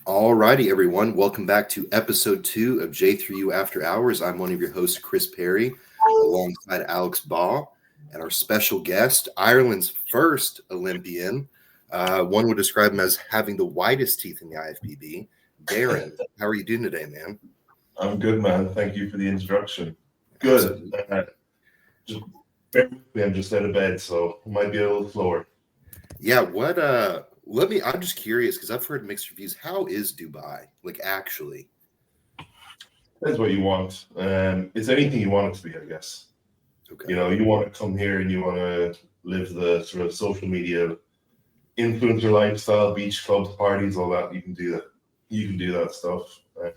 All righty, everyone. Welcome back to episode 2 of J3U After Hours. I'm one of your hosts, Chris Perry, alongside Alex Baugh, and our special guest, Ireland's first Olympian. One would describe him as having the widest teeth in the IFBB. Darren, how are you doing today, man? I'm good, man. Thank you for the introduction. Good. Just bear with me. I'm just out of bed, so it might be a little slower. Yeah, I'm just curious because I've heard mixed reviews. How is Dubai? Like, actually? Depends what you want. It's anything you want it to be, I guess. Okay. You know, you want to come here and you want to live the sort of social media influencer lifestyle, beach clubs, parties, all that. You can do that. You can do that stuff. But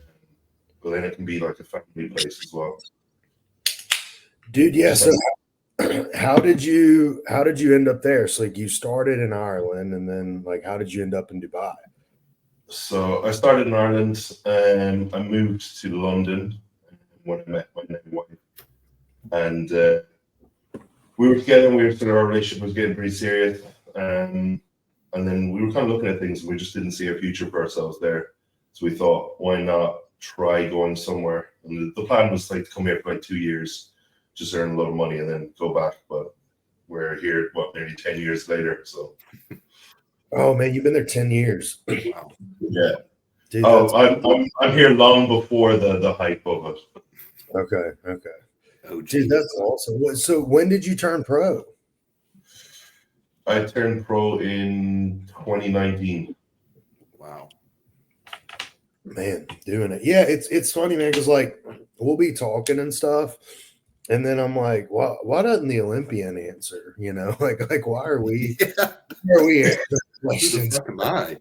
then it can be like a family place as well. Dude, yeah. So how did you end up there? So like you started in Ireland and then like how did you end up in Dubai? So I started in Ireland and I moved to London when I met my new wife. And we were together and our relationship was getting pretty serious. And then we were kind of looking at things and we just didn't see a future for ourselves there. So we thought, why not try going somewhere? And the plan was like to come here for like 2 years, just earn a lot of money and then go back. But we're here, nearly 10 years later. So. Oh man, you've been there 10 years. Wow. Yeah. Dude, I'm here long before the hype of it. Okay. Oh, dude, that's awesome. So when did you turn pro? I turned pro in 2019. Wow. Man, doing it. Yeah, it's funny, man, because like we'll be talking and stuff. And then I'm like, why doesn't the Olympian answer? You know, like why are we? Yeah. Why are we? Who the fuck am I?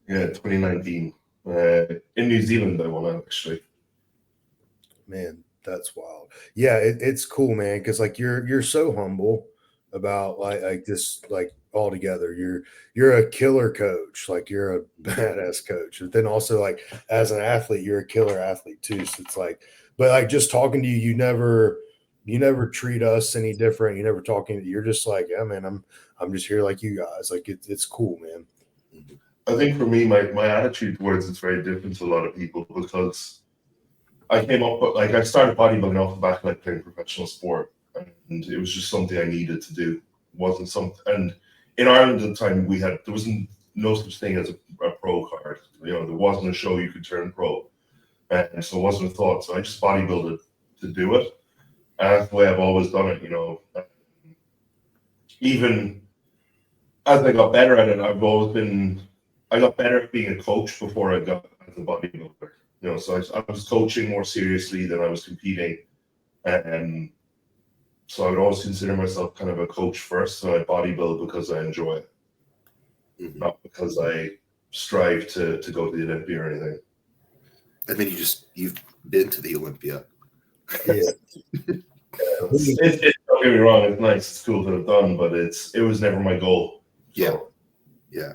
Yeah, 2019 in New Zealand. I won actually. Man, that's wild. Yeah, it's cool, man. Because like you're so humble about like this like altogether. You're a killer coach. Like you're a badass coach. But then also like as an athlete, you're a killer athlete too. So it's like. But like just talking to you, you never treat us any different. You never talking. You're just like, yeah, man. I'm just here like you guys. Like it's cool, man. I think for me, my attitude towards it's very different to a lot of people because I came up like I started bodybuilding off the back like playing professional sport, and it was just something I needed to do. It wasn't something. And in Ireland at the time, there wasn't no such thing as a pro card. You know, there wasn't a show you could turn pro. And so it wasn't a thought. So I just bodybuilded to do it. And that's the way I've always done it, you know. Even as I got better at it, I got better at being a coach before I got as a bodybuilder. You know, so I was coaching more seriously than I was competing. And so I would always consider myself kind of a coach first. So I bodybuild because I enjoy it, not because I strive to go to the Olympia or anything. And then you've been to the Olympia. Yeah. Don't get me wrong, it's nice, it's cool to have done, but it was never my goal. So. Yeah.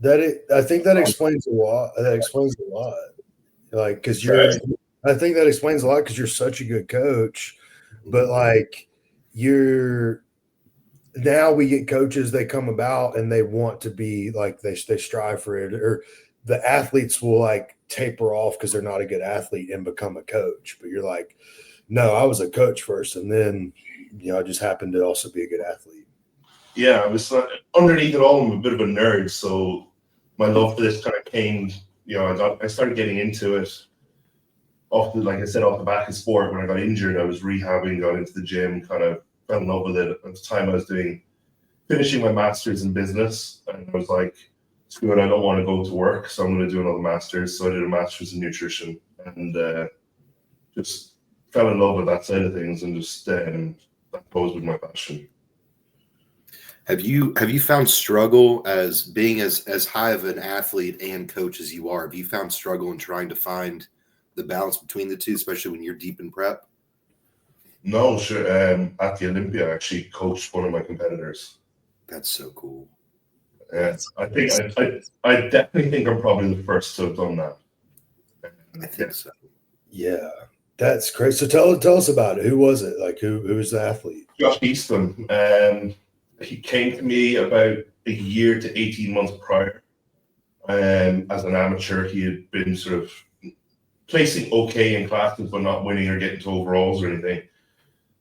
I think that explains a lot. Like, because I think that explains a lot because you're such a good coach, but like now we get coaches, they come about and they want to be like, they strive for it, or the athletes will like taper off because they're not a good athlete and become a coach. But you're like, no, I was a coach first. And then, you know, I just happened to also be a good athlete. Yeah, I was underneath it all, I'm a bit of a nerd. So my love for this kind of came, you know, I started getting into it off the back of sport. When I got injured, I was rehabbing, got into the gym, kind of fell in love with it. At the time I was finishing my master's in business, and I was like, screw it, I don't want to go to work, so I'm going to do another master's. So I did a master's in nutrition and just fell in love with that side of things, and just that goes with my passion. Have you found struggle as being as high of an athlete and coach as you are? Have you found struggle in trying to find the balance between the two, especially when you're deep in prep? No, sure. At the Olympia, I actually coached one of my competitors. That's so cool. Yeah, I definitely think I'm probably the first to have done that. I think so. Yeah, that's great. So tell us about it. Who was it? Like who was the athlete? Josh Easton. he came to me about a year to 18 months prior. As an amateur, he had been sort of placing okay in classes, but not winning or getting to overalls or anything.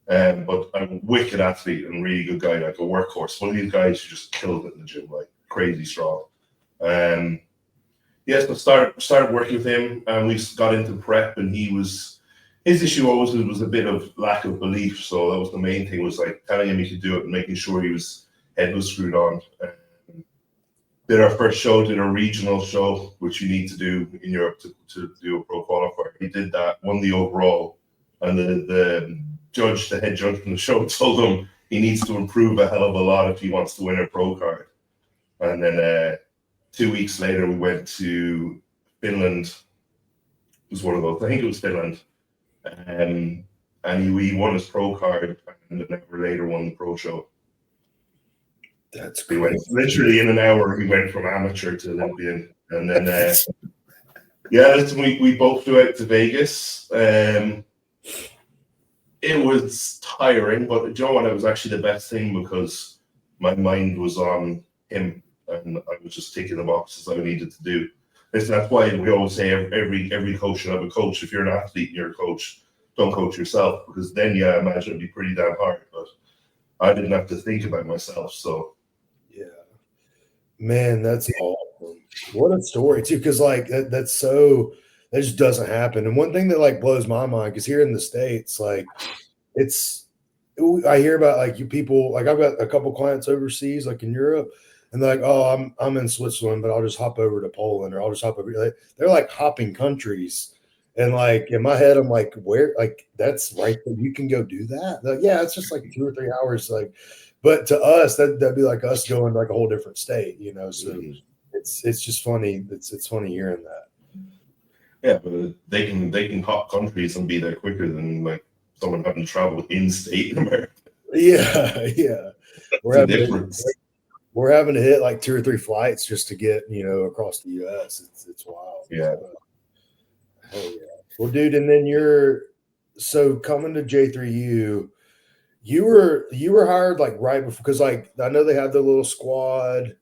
But a wicked athlete and really good guy, like a workhorse. One of these guys who just killed it in the gym, like crazy strong. So started working with him, and we got into prep, and his issue always was a bit of lack of belief. So that was the main thing, was like telling him he could do it and making sure his head was screwed on. Did our first show, did a regional show, which you need to do in Europe to do a pro qualifier. He did that, won the overall, and the head judge from the show told him he needs to improve a hell of a lot if he wants to win a pro card. And then 2 weeks later, we went to Finland. It was one of those, I think it was Finland. And he won his pro card, and an hour later won the pro show. That's cool. Went literally in an hour. We went from amateur to Olympian, and then we both flew out to Vegas. It was tiring, but you know what? It was actually the best thing, because my mind was on him, and I was just ticking the boxes I needed to do. That's why we always say every coach should have a coach. If you're an athlete and you're a coach, don't coach yourself, because then I imagine it'd be pretty damn hard. But I didn't have to think about myself, so. Yeah, man, that's awesome. What a story too, because like that just doesn't happen. And one thing that like blows my mind, because here in the States, like I hear about like you people, like I've got a couple clients overseas, like in Europe, and they're like, oh, I'm in Switzerland, but I'll just hop over to Poland, or I'll just hop over. They're like hopping countries. And like in my head, I'm like, where? Like that's right. You can go do that. Like, yeah, it's just like 2 or 3 hours. Like, but to us, that'd be like us going to like a whole different state, you know. So it's just funny. It's funny hearing that. Yeah, but they can hop countries and be there quicker than like someone having to travel in state in America. Yeah. We're having to hit like 2 or 3 flights just to get across the U.S. It's wild. Yeah. Oh yeah. Well, dude, and then so coming to J3U, you were hired like right before, because like I know they have the little squad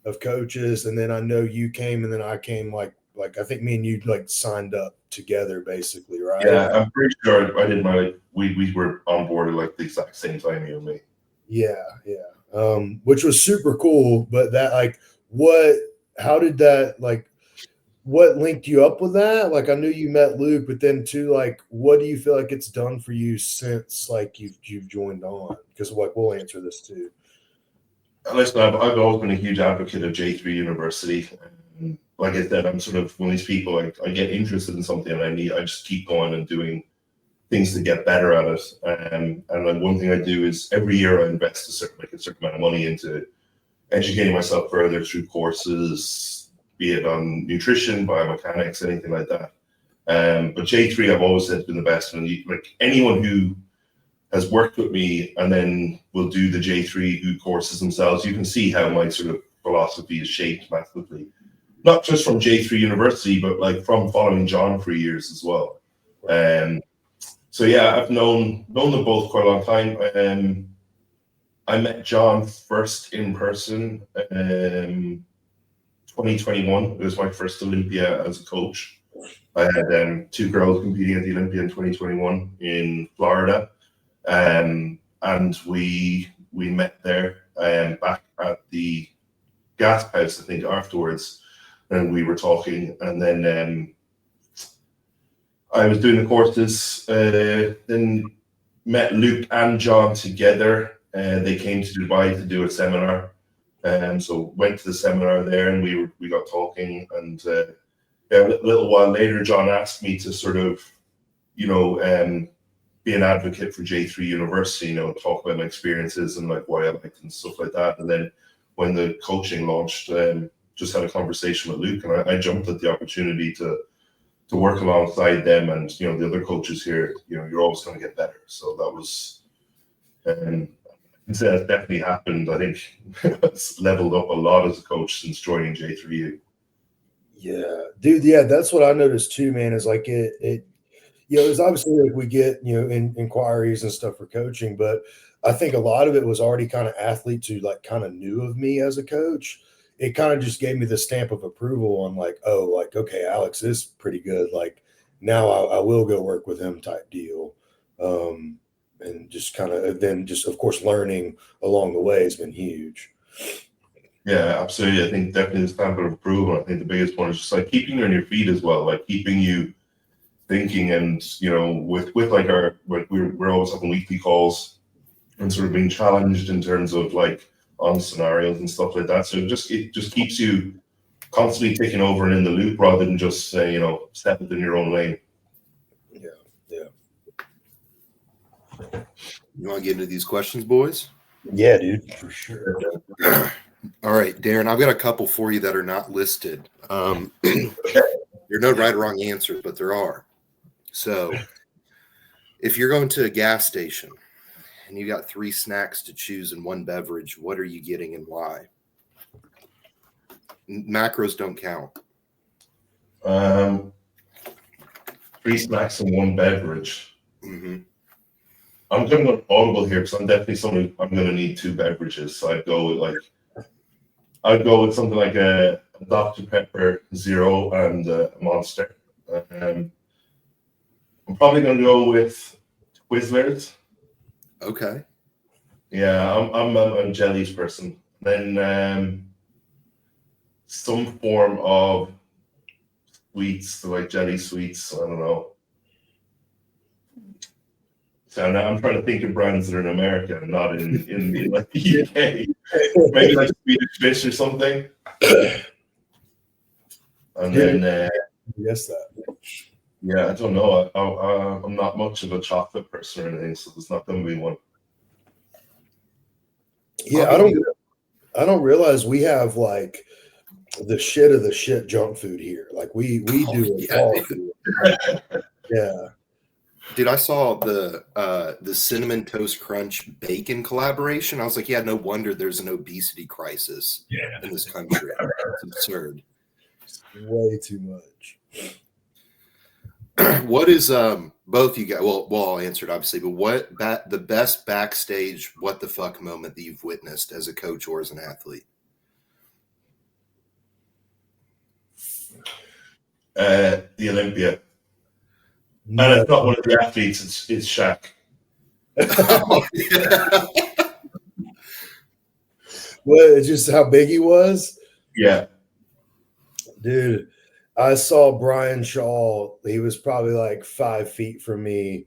of coaches, and then I know you came, and then I came like I think me and you like signed up together basically, right? Yeah, I'm pretty sure I did we were on board at like the exact same time, you and me. Yeah. Which was super cool, but that like how did that like what linked you up with that? Like I knew you met Luke, but then too, like what do you feel like it's done for you since like you've joined on? Because like we'll answer this too. Listen, I've always been a huge advocate of J3 University. Like I said, I'm sort of one of these people, I get interested in something and I just keep going and doing things to get better at it. And like one thing I do is every year I invest a certain amount of money into educating myself further through courses, be it on nutrition, biomechanics, anything like that. But J3, I've always said, has been the best. And like anyone who has worked with me and then will do the J3 courses themselves, you can see how my sort of philosophy is shaped massively. Not just from J3 University, but like from following John for years as well. So yeah, I've known them both quite a long time. I met John first in person 2021. It was my first Olympia as a coach. I had 2 girls competing at the Olympia in 2021 in Florida, and we met there back at the gas house, I think, afterwards, and we were talking, and then I was doing the courses, then met Luke and John together. They came to Dubai to do a seminar. So went to the seminar there, and we got talking, and a little while later, John asked me to sort of, be an advocate for J3 University, talk about my experiences and like why I liked and stuff like that. And then when the coaching launched, just had a conversation with Luke, and I jumped at the opportunity to work alongside them and the other coaches here. You're always going to get better. So that was. It's definitely happened. I think it's leveled up a lot as a coach since joining J3U. Yeah, dude. Yeah, that's what I noticed too, man. Is like it's obviously like we get inquiries and stuff for coaching, but I think a lot of it was already kind of athletes who like kind of knew of me as a coach. It kind of just gave me the stamp of approval on like, oh, like, okay, Alex is pretty good. Like now I will go work with him type deal. And just kind of then just, of course, learning along the way has been huge. Yeah, absolutely. I think definitely the stamp of approval. I think the biggest one is just like keeping you on your feet as well, like keeping you thinking. And you know, with like we're always having weekly calls and sort of being challenged in terms of like on scenarios and stuff like that. So it just keeps you constantly ticking over and in the loop rather than just you know, step it in your own lane. Yeah. You want to get into these questions, boys? Yeah, dude, for sure. All right, Darren, I've got a couple for you that are not listed. There are no right or wrong answers, but there are. So if you're going to a gas station and you got 3 snacks to choose and 1 beverage, what are you getting and why? Macros don't count. 3 snacks and 1 beverage. Mm-hmm. I'm going to go audible here because I'm definitely someone I'm going to need 2 beverages. So I'd go with something like a Dr. Pepper Zero and a Monster. I'm probably going to go with Twizzlers. Okay. Yeah, I'm a jellies person. Then some form of sweets, so like jelly sweets. I don't know. So now I'm trying to think of brands that are in America and not in like the UK. Maybe like Swedish Fish or something. And then Yes, that. yeah, I don't know. I'm not much of a chocolate person or anything, so there's not going to be one. Yeah, I don't realize we have like the shit of the shit junk food here. Like we do it all. Yeah. Dude, I saw the Cinnamon Toast Crunch bacon collaboration. I was like, yeah, no wonder there's an obesity crisis in this country. It's absurd. Way too much. What is both you guys? Well, I'll answer it obviously, but what the best backstage what the fuck moment that you've witnessed as a coach or as an athlete? The Olympia. No. And it's not one of the athletes, it's Shaq. What, just how big he was? Yeah. Dude, I saw Brian Shaw. He was probably like 5 feet from me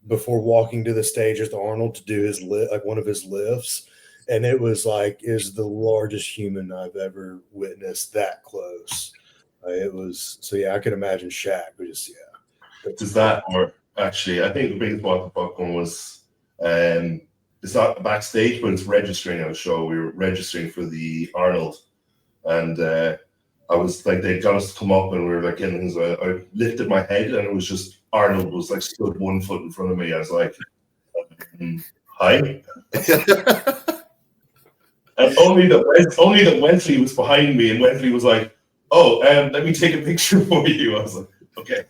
before walking to the stage with Arnold to do his one of his lifts. And it was like, is the largest human I've ever witnessed that close. It was, so yeah, I could imagine Shaq, but just, yeah. Does that, or actually, I think the biggest what the fuck one was, it's not backstage, but it's registering at a show. We were registering for the Arnold, and I was like, they got us to come up, and we were like getting things. I lifted my head, and it was just Arnold was like stood 1 foot in front of me. I was like, hi. And only that Wesley was behind me, and Wesley was like, oh, let me take a picture for you. I was like, okay.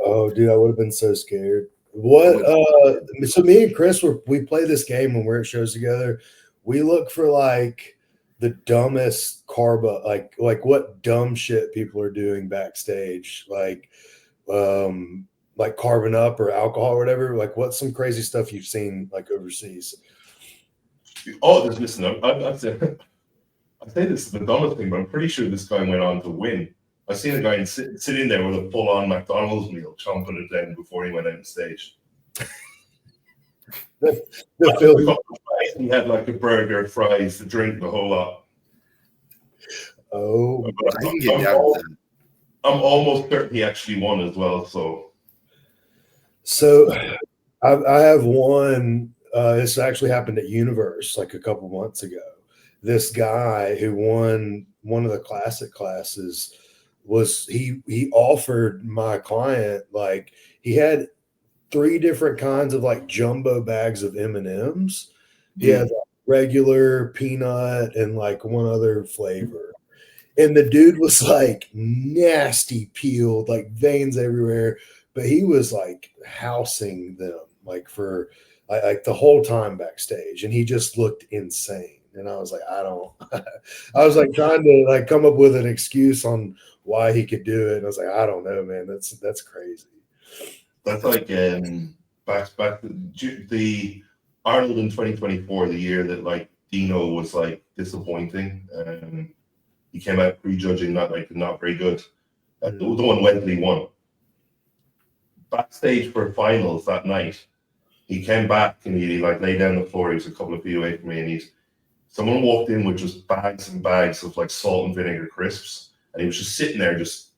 Oh, dude, I would have been so scared. What? So me and Chris we play this game when we're at shows together. We look for like the dumbest like what dumb shit people are doing backstage, like carbon up or alcohol or whatever. Like, what's some crazy stuff you've seen like overseas? Oh, listen, I'd say this is the dumbest thing, but I'm pretty sure this guy went on to win. I've seen a guy sitting there with a full-on McDonald's meal, chomping it down before he went on stage. He had like a burger, fries, the drink, the whole lot. Oh, I can get down with that. I'm almost certain he actually won as well. So I have one. This actually happened at Universe like a couple months ago. This guy who won one of the classic classes was he offered my client, like, he had 3 different kinds of like jumbo bags of M&Ms. He had like regular, peanut, and like one other flavor. And the dude was like nasty peeled, like veins everywhere. But he was like housing them like for like the whole time backstage, and he just looked insane. And I was like, I don't. I was like trying to like come up with an excuse on why he could do it, and I was like, I don't know, man. That's crazy. That's like back the Arnold in 2024, the year that like Dino was like disappointing. He came out prejudging not very good. The one Wesley won. Backstage for finals that night, he came back and he like lay down on the floor. He was a couple of feet away from me, and someone walked in with just bags and bags of like salt and vinegar crisps, and he was just sitting there, just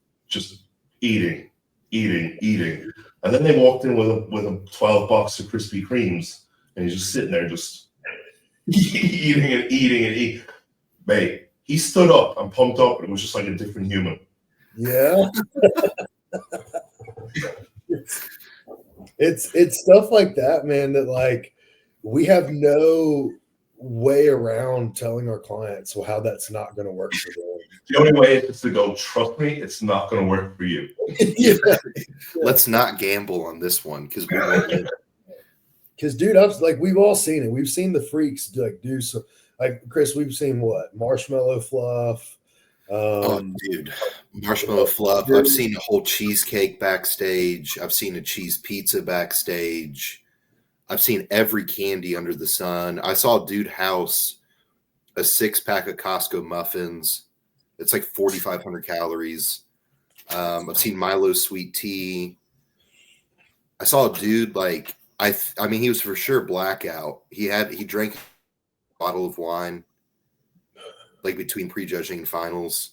eating. And then they walked in with a 12 box of Krispy Kremes, and he's just sitting there, just eating. Mate, he stood up and pumped up, and it was just like a different human. Yeah. It's stuff like that, man, that like we have no way around telling our clients how that's not going to work for them. The only way is to go, trust me, it's not going to work for you. Yeah. Let's not gamble on this one because we won't live. Because, dude, I was like, we've all seen it. We've seen the freaks do so. Like, Chris, we've seen what? Marshmallow fluff. Dude, marshmallow fluff. I've seen a whole cheesecake backstage. I've seen a cheese pizza backstage. I've seen every candy under the sun. I saw a dude house a 6-pack of Costco muffins. It's like 4,500 calories. I've seen Milo sweet tea. I saw a dude like I mean he was for sure blackout. He drank a bottle of wine like between prejudging and finals.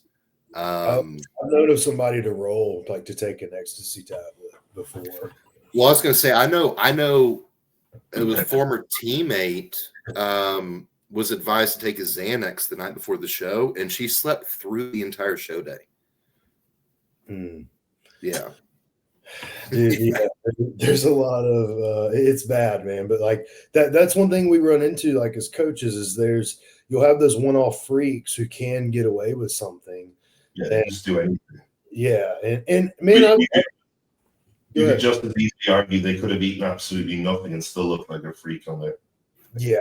I've known of somebody to roll, like to take an ecstasy tablet before. Well, I was going to say, I know it was a former teammate was advised to take a Xanax the night before the show, and she slept through the entire show day. Yeah. Dude, yeah, there's a lot of it's bad, man. But like that's one thing we run into like as coaches is you'll have those one-off freaks who can get away with something. Yeah, they just do anything. Yeah, and man, you could just as easily argue they could have eaten absolutely nothing and still look like a freak on there. Yeah.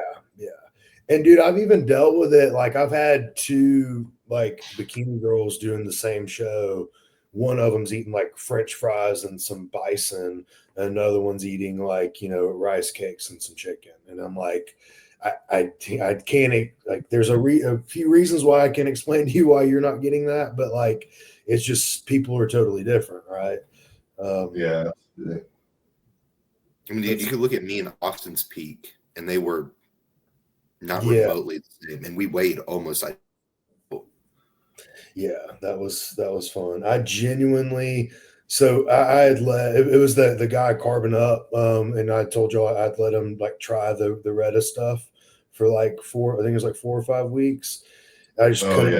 And dude, I've even dealt with it. Like I've had 2 like bikini girls doing the same show. One of them's eating like French fries and some bison, and another one's eating like, rice cakes and some chicken. And I'm like, I can't, like, there's a few reasons why I can explain to you why you're not getting that, but like, it's just people are totally different, right? Yeah. I mean, dude, you could look at me in Austin's Peak, and they were not remotely the same, and we weighed almost identical. Yeah, that was fun. I genuinely, so I had it was the guy Carbon Up, and I told you I'd let him like try the Retta stuff for like 4 or 5 weeks. I just couldn't.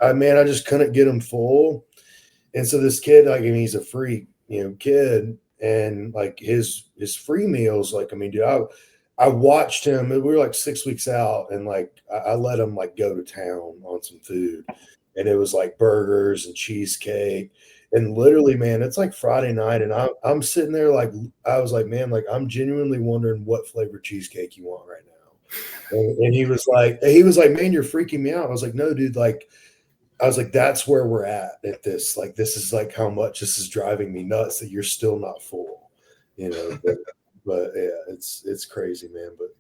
Yeah. I just couldn't get him full. And so this kid, like, I mean, he's a freak, kid, and like his free meals, like, I mean, dude, I watched him. We were like 6 weeks out, and like I let him like go to town on some food. And it was like burgers and cheesecake. And literally, man, it's like Friday night. And I'm sitting there like, I was like, man, like I'm genuinely wondering what flavor cheesecake you want right now. And he was like, man, you're freaking me out. I was like, no, dude, like, I was like, that's where we're at this. Like, this is like how much this is driving me nuts that you're still not full, but yeah, it's crazy, man. But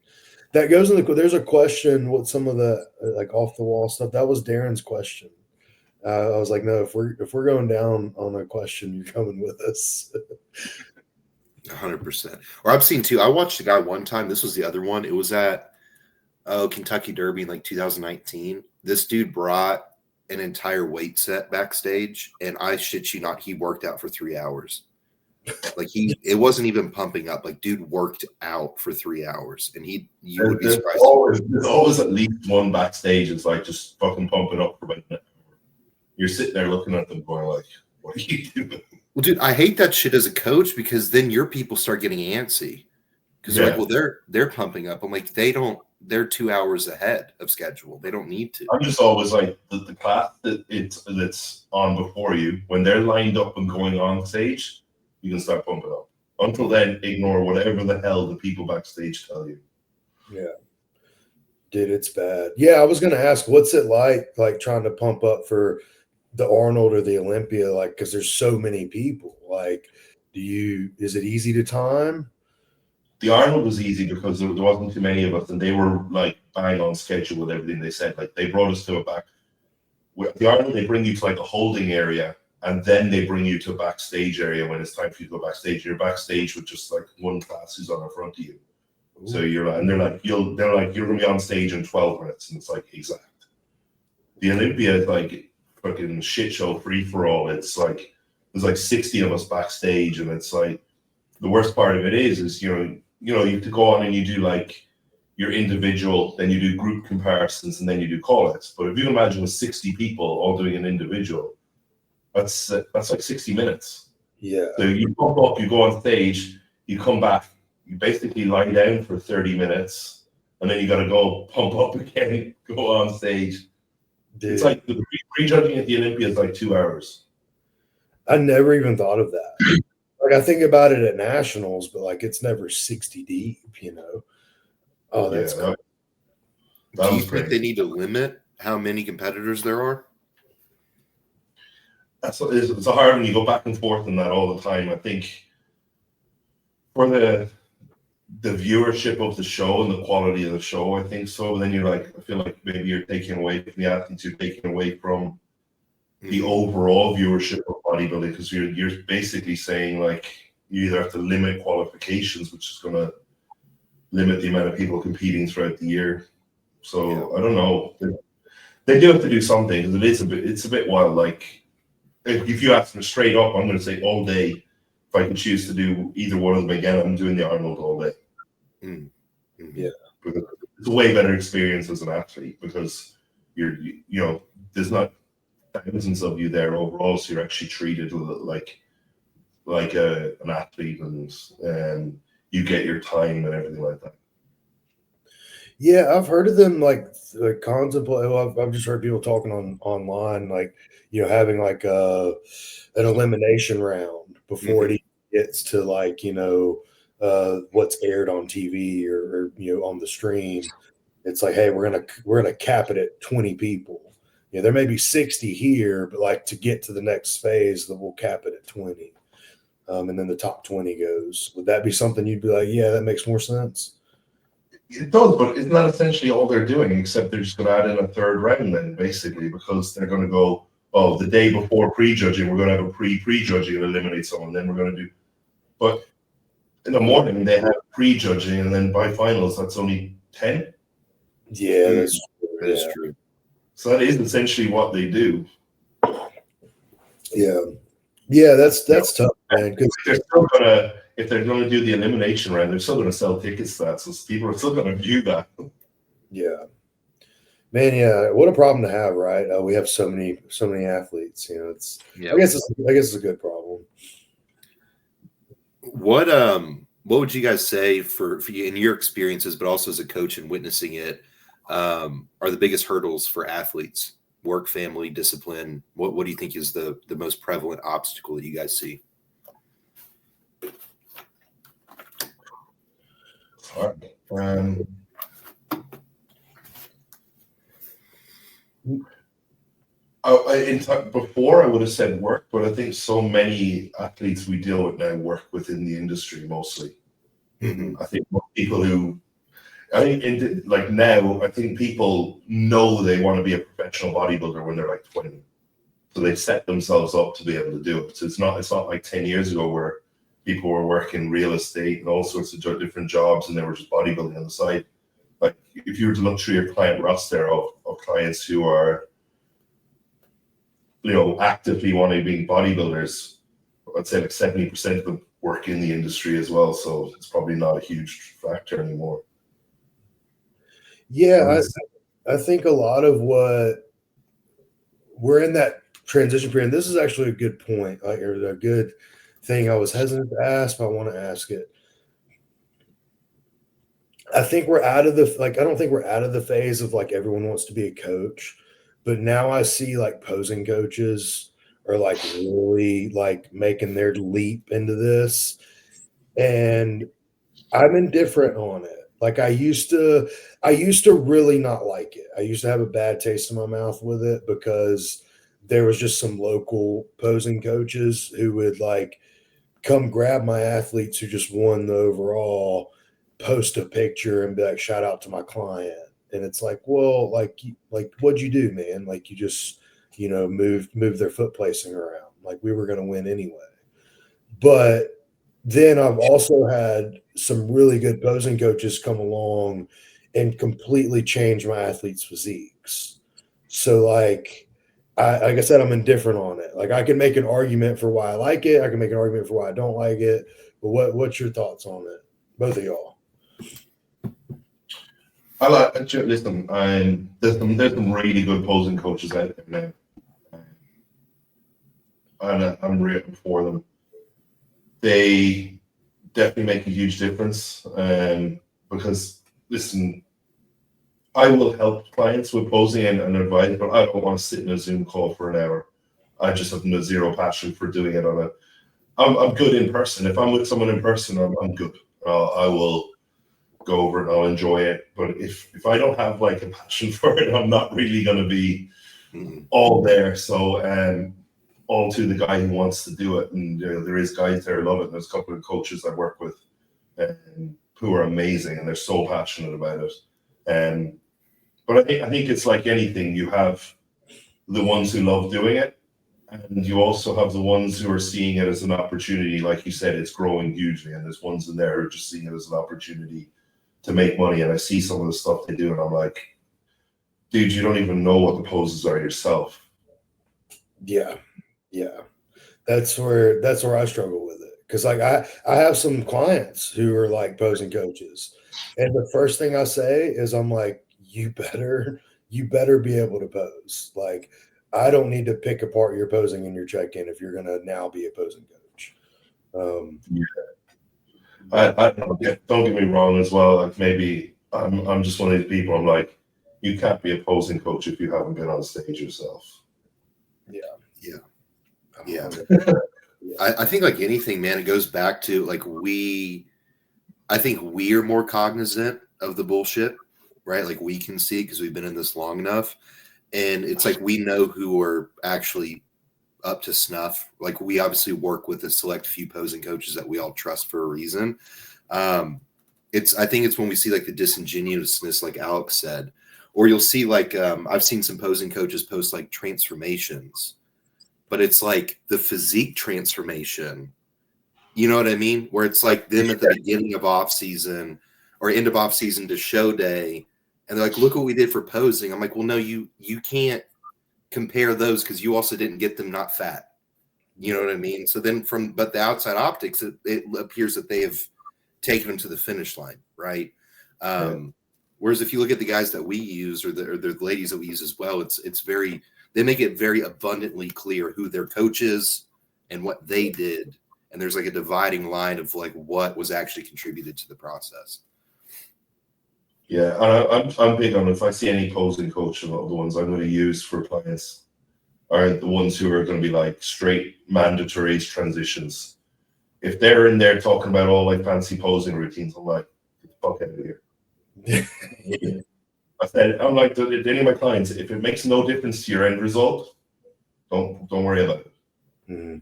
that goes in there's a question, what some of the like off the wall stuff, that was Darren's question. I was like, no, if we're going down on a question, you're coming with us. 100%. Or I've seen 2. I watched a guy one time. This was the other one. It was at Kentucky Derby in like 2019. This dude brought an entire weight set backstage, and I shit you not, he worked out for 3 hours. Like it wasn't even pumping up. Like dude worked out for 3 hours, and you would be surprised. There's always at least one backstage. It's like just fucking pumping up for about an hour. You're sitting there looking at them going like, what are you doing? Well, dude, I hate that shit as a coach because then your people start getting antsy because they're like, well, they're pumping up. I'm like, they're 2 hours ahead of schedule. They don't need to. I'm just always like the class that's on before you, when they're lined up and going on stage, you can start pumping up. Until then, ignore whatever the hell the people backstage tell you. Yeah. Dude, it's bad. Yeah, I was gonna ask, what's it like trying to pump up for the Arnold or the Olympia, like, because there's so many people. Like, is it easy to time? The Arnold was easy because there wasn't too many of us, and they were like bang on schedule with everything they said. Like they brought us to a back. With the Arnold, they bring you to like a holding area, and then they bring you to a backstage area when it's time for you to go backstage. You're backstage with just like one class who's on in front of you. Ooh. So you're like, and they're like, you're gonna be on stage in 12 minutes, and it's like exact. The Olympia is like fucking shit show free for all. It's like there's like 60 of us backstage, and it's like the worst part of it is you have to go on and you do like your individual, then you do group comparisons, and then you do call-outs. But if you imagine with 60 people all doing an individual, that's like 60 minutes. Yeah. So you pump up, you go on stage, you come back, you basically lie down for 30 minutes, and then you got to go pump up again, go on stage. Dude. It's like the pre-judging at the Olympia is like 2 hours. I never even thought of that. Like I think about it at nationals, but like it's never 60 deep, you know. Oh, that's cool. Do you think they need to limit how many competitors there are? It's a hard one. You go back and forth on that all the time. I think for the viewership of the show and the quality of the show, I think so. Then you're like, I feel like maybe you're taking away from the athletes, you're taking away from the overall viewership of bodybuilding, because you're basically saying like you either have to limit qualifications, which is going to limit the amount of people competing throughout the year. So I don't know. They do have to do something, because it's a bit wild. Like if you ask them straight up, I'm going to say all day. If I could choose to do either one of them again, I'm doing the Arnold all day. Mm-hmm. Yeah, because it's a way better experience as an athlete, because there's not thousands of you there overall, so you're actually treated like an athlete, and you get your time and everything like that. Yeah, I've heard of them like contemplate. Well, I've just heard people talking online, like having like an elimination round before it gets to like what's aired on TV or on the stream. It's like, hey, we're gonna cap it at 20 people. There may be 60 here, but like to get to the next phase, that we'll cap it at 20, and then the top 20 goes. Would that be something you'd be like, yeah, that makes more sense? It does, but isn't that essentially all they're doing? Except they're just going to add in a third round then, basically, because they're going to go, oh, the day before prejudging, we're going to have a prejudging and eliminate someone. Then we're going to do, but in the morning they have prejudging, and then by finals that's only 10. Yeah, that is true. So that is essentially what they do. Yeah, that's tough, man. Because they're still gonna, if they're going to do the elimination round, they're still going to sell tickets to that, so people are still going to view that. Yeah, man. Yeah, what a problem to have, right? We have so many athletes. It's. I guess it's a good problem. What would you guys say for you in your experiences, but also as a coach and witnessing it, are the biggest hurdles for athletes? Work, family, discipline. What do you think is the most prevalent obstacle that you guys see? Before I would have said work, but I think so many athletes we deal with now work within the industry mostly. Mm-hmm. I think people now, I think people know they want to be a professional bodybuilder when they're like 20. So they set themselves up to be able to do it. So it's not like 10 years ago where people were working real estate and all sorts of different jobs and they were just bodybuilding on the side. Like if you were to look through your client roster of clients who are, actively wanting to be bodybuilders, I'd say like 70% of them work in the industry as well. So it's probably not a huge factor anymore. Yeah, I think a lot of what we're in that transition period. And this is actually a good point, or a good thing. I was hesitant to ask, but I want to ask it. I think we're out of I don't think we're out of the phase of like everyone wants to be a coach, but now I see like posing coaches are like really like making their leap into this. and I'm indifferent on it. Like I used to really not like it. I used to have a bad taste in my mouth with it because there was just some local posing coaches who would like come grab my athletes who just won the overall, post a picture and be like, shout out to my client. And it's like, well, like what'd you do, man? Like you just, moved their foot placing around. Like we were going to win anyway. But then I've also had some really good posing coaches come along and completely change my athletes' physiques. So like I said, I'm indifferent on it. Like I can make an argument for why I like it. I can make an argument for why I don't like it. But what's your thoughts on it? Both of y'all. I like. Listen, there's some really good posing coaches out there now, and I'm rooting for them. They definitely make a huge difference, because listen, I will help clients with posing and advice, but I don't want to sit in a Zoom call for an hour. I just have zero passion for doing it I'm good in person. If I'm with someone in person, I'm good. I will go over it. I'll enjoy it. But if I don't have like a passion for it, I'm not really going to be all there. So, all to the guy who wants to do it. And there is guys there who love it. There's a couple of coaches I work with who are amazing and they're so passionate about it. But I think it's like anything. You have the ones who love doing it, and you also have the ones who are seeing it as an opportunity. Like you said, it's growing hugely, and there's ones in there who are just seeing it as an opportunity to make money. And I see some of the stuff they do, and I'm like, dude, you don't even know what the poses are yourself. Yeah. That's where I struggle with it. Because like I have some clients who are like posing coaches, and the first thing I say is I'm like, you better be able to pose. Like I don't need to pick apart your posing in your check-in if you're gonna now be a posing coach. I don't get me wrong as well. Like maybe I'm just one of these people. I'm like, you can't be a posing coach if you haven't been on stage yourself. Yeah. I think like anything, man, it goes back to like I think we are more cognizant of the bullshit, right? Like we can see because we've been in this long enough, and it's like we know who are actually up to snuff. Like we obviously work with a select few posing coaches that we all trust for a reason. I think it's when we see like the disingenuousness, like Alex said, or you'll see like I've seen some posing coaches post like transformations, but it's like the physique transformation. You know what I mean? Where it's like them at the beginning of off season or end of off season to show day, and they're like, "Look what we did for posing." I'm like, "Well, no, you can't compare those because you also didn't get them not fat." You know what I mean? So then but the outside optics, it appears that they have taken them to the finish line, right? Whereas if you look at the guys that we use or the ladies that we use as well, they make it very abundantly clear who their coach is and what they did. And there's like a dividing line of like what was actually contributed to the process. Yeah, and I'm big on if I see any posing coach, the ones I'm going to use for clients are the ones who are going to be like straight mandatory transitions. If they're in there talking about all like fancy posing routines, I'm like, get the fuck out of here. I said, I'm like to any of my clients, if it makes no difference to your end result, don't worry about it. Mm-hmm.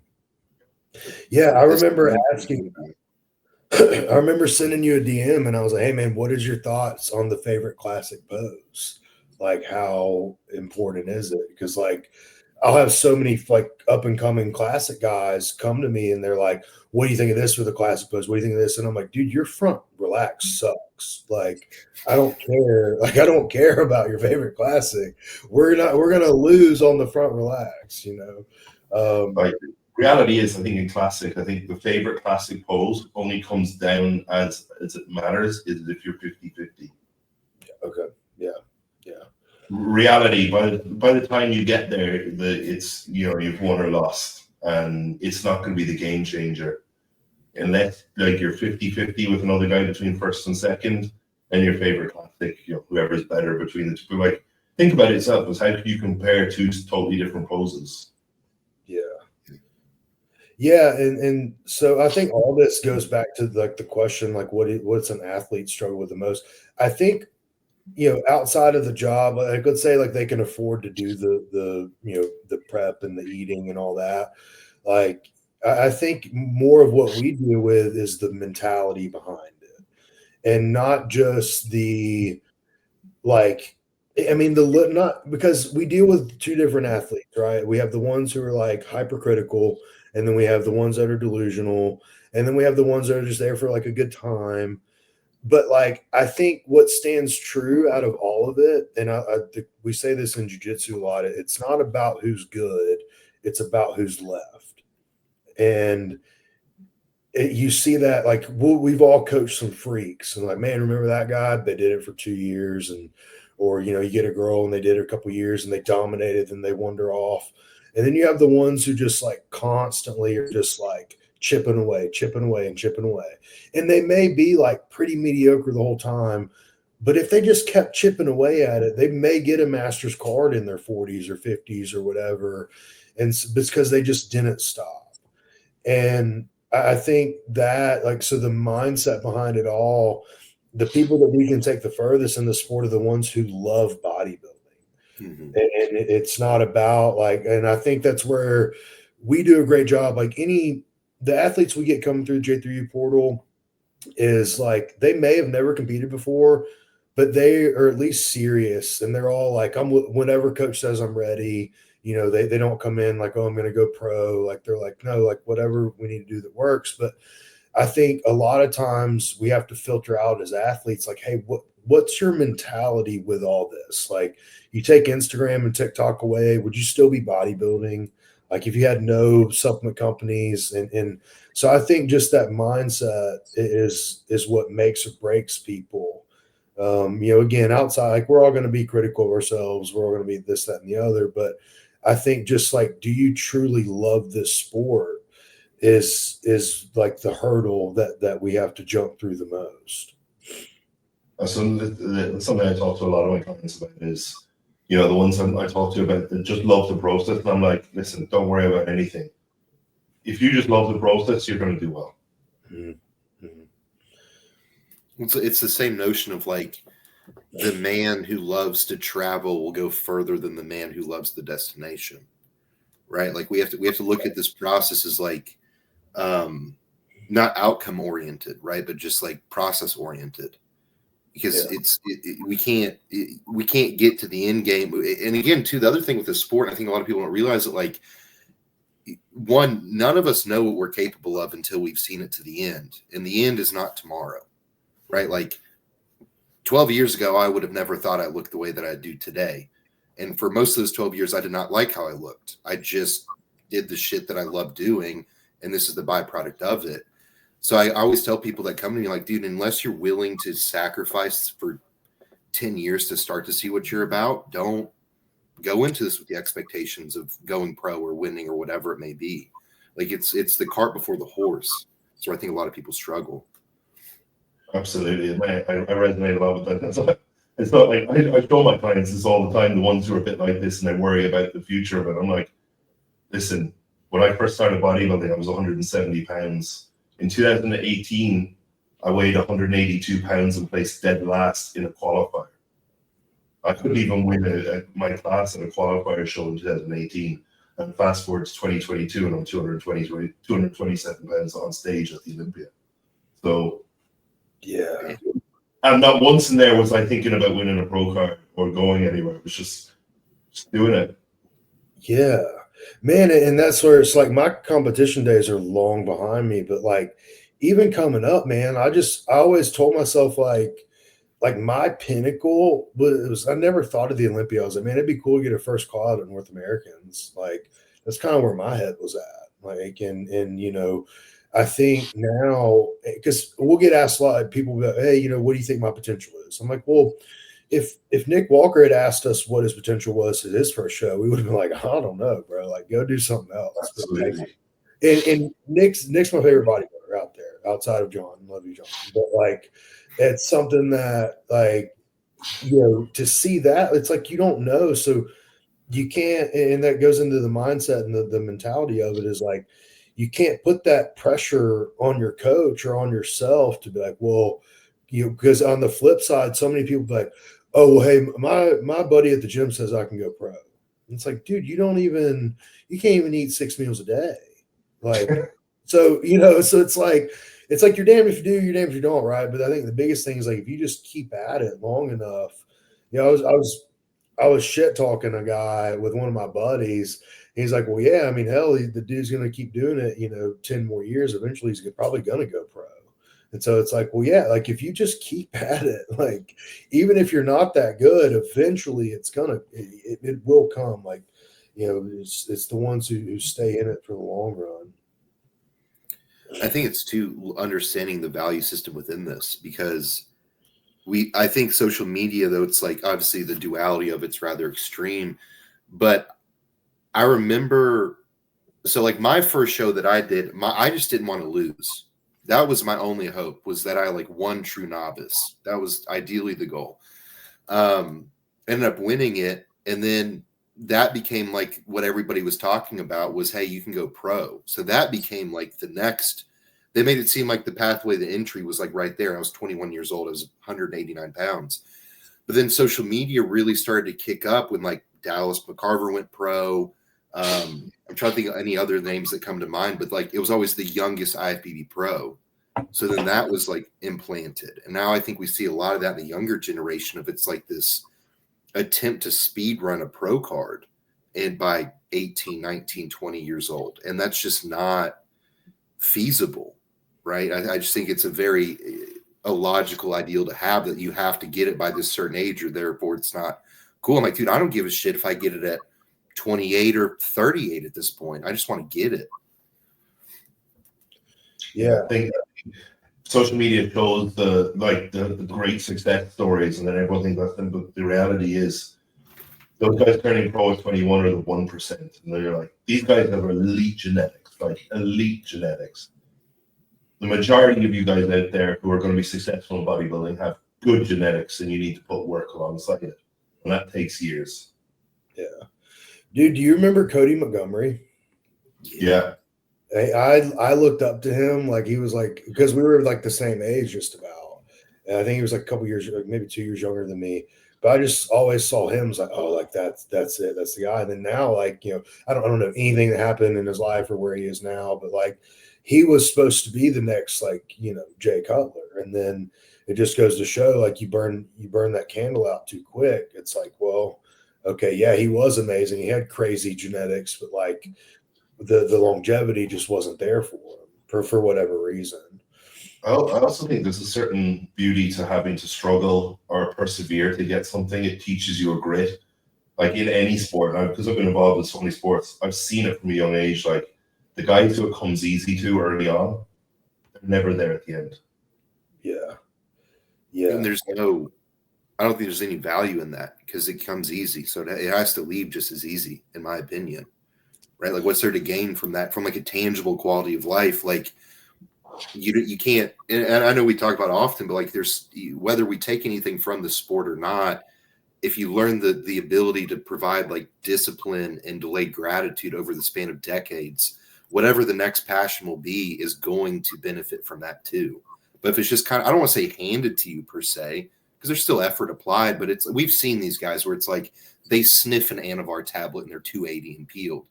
Yeah, I remember sending you a DM and I was like, hey man, what is your thoughts on the favorite classic pose? Like how important is it? Because like I'll have so many like up and coming classic guys come to me and they're like, what do you think of this for the classic pose? What do you think of this? And I'm like, dude, your front relax sucks. Like, I don't care. Like, I don't care about your favorite classic. We're going to lose on the front relax, Like, reality is, I think in classic, I think the favorite classic pose only comes down as it matters is if you're 50-50. Okay. Yeah. Reality, by the time you get there, it's you've won or lost, and it's not going to be the game changer unless like you're 50-50 with another guy between first and second, and your favorite classic, whoever's better between the two. Like think about it itself as how can you compare two totally different poses? Yeah, and so I think all this goes back to like the question, like what's an athlete struggle with the most? I think, outside of the job, I could say like they can afford to do the prep and the eating and all that. Like I think more of what we deal with is the mentality behind it, and not just the like. I mean, not because we deal with two different athletes, right? We have the ones who are like hypercritical, and then we have the ones that are delusional, and then we have the ones that are just there for like a good time. But like, I think what stands true out of all of it, and we say this in jiu-jitsu a lot, it's not about who's good, it's about who's left. And you see that like we've all coached some freaks and like, man, remember that guy? They did it for 2 years, and or you get a girl and they did it a couple of years and they dominated and they wander off. And then you have the ones who just like constantly are just like chipping away, chipping away, and chipping away. And they may be like pretty mediocre the whole time, but if they just kept chipping away at it, they may get a master's card in their 40s or 50s or whatever. And it's because they just didn't stop. And I think that, like, so the mindset behind it all, the people that we can take the furthest in the sport are the ones who love bodybuilding. Mm-hmm. And it's not about like, and I think that's where we do a great job. Like the athletes we get coming through the J3U portal is like, they may have never competed before, but they are at least serious. And they're all like, whenever coach says I'm ready, they don't come in like, oh, I'm going to go pro. Like, they're like, no, like whatever we need to do that works. But I think a lot of times we have to filter out as athletes, like, hey, what's your mentality with all this? Like, you take Instagram and TikTok away, would you still be bodybuilding? Like if you had no supplement companies, and so I think just that mindset is what makes or breaks people. Again, outside, like we're all going to be critical of ourselves. We're all going to be this, that, and the other. But I think just like, do you truly love this sport is like the hurdle that we have to jump through the most. So something I talk to a lot of my clients about is, the ones I talk to about that just love the process. And I'm like, listen, don't worry about anything. If you just love the process, you're going to do well. Mm-hmm. It's the same notion of like, the man who loves to travel will go further than the man who loves the destination, right? Like we have to look at this process as like, not outcome oriented, right? But just like process oriented, because we can't get to the end game. And again, too, the other thing with the sport, I think a lot of people don't realize that, like, one, none of us know what we're capable of until we've seen it to the end. And the end is not tomorrow, right? Like 12 years ago, I would have never thought I looked the way that I do today. And for most of those 12 years, I did not like how I looked. I just did the shit that I love doing. And this is the byproduct of it. So I always tell people that come to me like, dude, unless you're willing to sacrifice for 10 years to start to see what you're about, don't go into this with the expectations of going pro or winning or whatever it may be. Like it's the cart before the horse. So I think a lot of people struggle. Absolutely. I resonate a lot with that. It's not like I show my clients this all the time, the ones who are a bit like this and they worry about the future of it. I'm like, listen, when I first started bodybuilding, I was 170 pounds. In 2018, I weighed 182 pounds and placed dead last in a qualifier. I couldn't even win my class at a qualifier show in 2018. And fast forward to 2022, and I'm 227 pounds on stage at the Olympia. So, yeah. And not once in there was I thinking about winning a pro card or going anywhere. It was just doing it. Yeah. Man, and that's where it's like my competition days are long behind me, but like even coming up, man, I always told myself like my pinnacle was I never thought of the Olympia. I was like, man, it'd be cool to get a first call out at North Americans. Like that's kind of where my head was at. Like, and I think now because we'll get asked a lot of people about, hey, what do you think my potential is? I'm like, well, if Nick Walker had asked us what his potential was at his first show, we would have been like, I don't know, bro. Like, go do something else. Absolutely. And Nick's my favorite bodybuilder out there, outside of John. Love you, John. But like, it's something that like, to see that, it's like you don't know, so you can't. And that goes into the mindset and the mentality of it is like, you can't put that pressure on your coach or on yourself to be like, well, because on the flip side, so many people be like, oh, well, hey, my buddy at the gym says I can go pro. And it's like, dude, you can't even eat 6 meals a day. Like, so it's like you're damned if you do, you're damned if you don't, right? But I think the biggest thing is like if you just keep at it long enough. I was shit talking a guy with one of my buddies. He's like, well, yeah, I mean, hell, the dude's going to keep doing it, 10 more years. Eventually, he's probably going to go pro. And so it's like, well, yeah, like if you just keep at it, like even if you're not that good, eventually it will come. Like, it's the ones who stay in it for the long run. I think it's too understanding the value system within this, because I think social media, though, it's like obviously the duality of it's rather extreme. But I remember, so like my first show that I did, I just didn't want to lose. That was my only hope, was that I like won true novice. That was ideally the goal. Ended up winning it. And then that became like what everybody was talking about was, hey, you can go pro. So that became like the next. They made it seem like the pathway to entry was like right there. I was 21 years old. I was 189 pounds. But then social media really started to kick up when like Dallas McCarver went pro. I'm trying to think of any other names that come to mind, but like it was always the youngest IFBB pro. So then that was like implanted. And now I think we see a lot of that in the younger generation of it's like this attempt to speed run a pro card and by 18, 19, 20 years old. And that's just not feasible. Right. I just think it's a very illogical ideal to have, that you have to get it by this certain age or therefore it's not cool. I'm like, dude, I don't give a shit if I get it at 28 or 38 at this point. I just want to get it. Yeah. I think social media shows the great success stories, and then everyone thinks that's them. But the reality is those guys turning pro at 21 are the 1%. And they're like, these guys have elite genetics, like elite genetics. The majority of you guys out there who are going to be successful in bodybuilding have good genetics, and you need to put work alongside it. And that takes years. Yeah. Dude, do you remember Cody Montgomery? Yeah. I looked up to him, like he was like, because we were like the same age just about. And I think he was like a couple years, maybe 2 years younger than me. But I just always saw him as like, oh, like that's it. That's the guy. And then now, like, I don't know anything that happened in his life or where he is now, but like he was supposed to be the next, like, Jay Cutler. And then it just goes to show, like, you burn that candle out too quick. It's like, well, okay, yeah, he was amazing. He had crazy genetics, but like the longevity just wasn't there for him for whatever reason. I also think there's a certain beauty to having to struggle or persevere to get something. It teaches you a grit, like in any sport. Because I've been involved in so many sports, I've seen it from a young age. Like the guys who it comes easy to early on, they're never there at the end. Yeah. And I don't think there's any value in that, because it comes easy. So it has to leave just as easy, in my opinion. Right? Like, what's there to gain from that, from like a tangible quality of life? Like, you can't, and I know we talk about it often, but like there's, whether we take anything from the sport or not, if you learn the ability to provide like discipline and delayed gratitude over the span of decades, whatever the next passion will be is going to benefit from that too. But if it's just kind of, I don't want to say handed to you per se, because there's still effort applied, but we've seen these guys where it's like they sniff an Anavar tablet and they're 280 and peeled.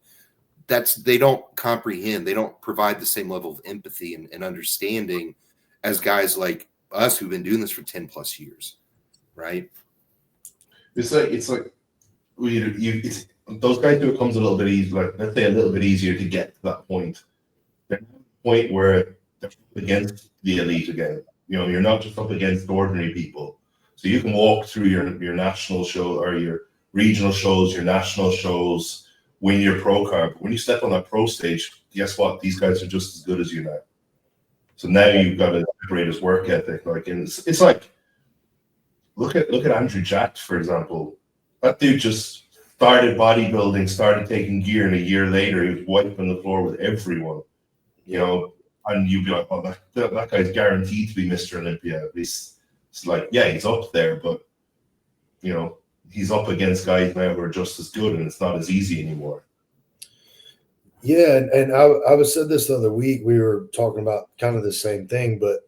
They don't comprehend, they don't provide the same level of empathy and understanding as guys like us who've been doing this for 10 plus years, right? It's like it's those guys who it comes a little bit easier, like let's say a little bit easier to get to that point. They're at a point where they're up against the elite again. You're not just up against ordinary people. So you can walk through your national show or your regional shows, your national shows, win your pro card. But when you step on that pro stage, guess what? These guys are just as good as you now. So now you've got to separate his work ethic. Like, and it's like, look at Andrew Jack, for example. That dude just started bodybuilding, started taking gear, and a year later he was wiping the floor with everyone. And you'd be like, oh, that guy's guaranteed to be Mr. Olympia. It's like, yeah, he's up there, but he's up against guys now who are just as good, and it's not as easy anymore. Yeah, and I was said this the other week. We were talking about kind of the same thing, but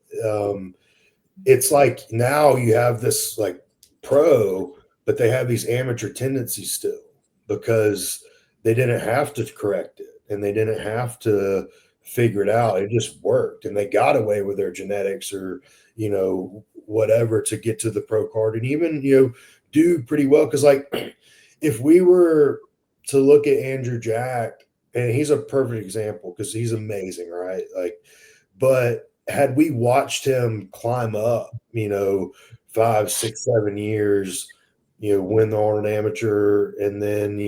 it's like now you have this like pro, but they have these amateur tendencies still because they didn't have to correct it and they didn't have to figure it out. It just worked, and they got away with their genetics or whatever to get to the pro card and even do pretty well. Because like if we were to look at Andrew Jack. And he's a perfect example because he's amazing, right? Like, but had we watched him climb up, 5, 6, 7 years, win the Arnold Amateur, and then,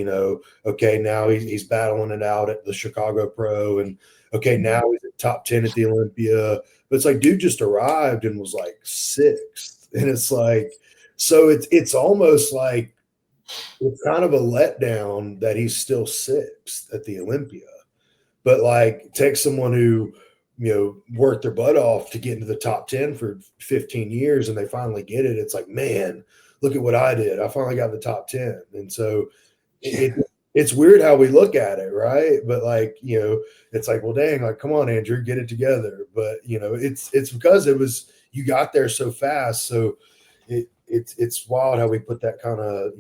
okay, now he's battling it out at the Chicago Pro, and okay, now he's at top 10 at the Olympia. But it's like, dude just arrived and was like 6th. And it's like, so it's almost like, it's kind of a letdown that he's still 6th at the Olympia, but like take someone who, worked their butt off to get into the top 10 for 15 years and they finally get it. It's like, man, look at what I did. I finally got the top 10. And so it's weird how we look at it. Right. But like, it's like, well, dang, like, come on, Andrew, get it together. But it's because you got there so fast. So it's wild how we put that kind of,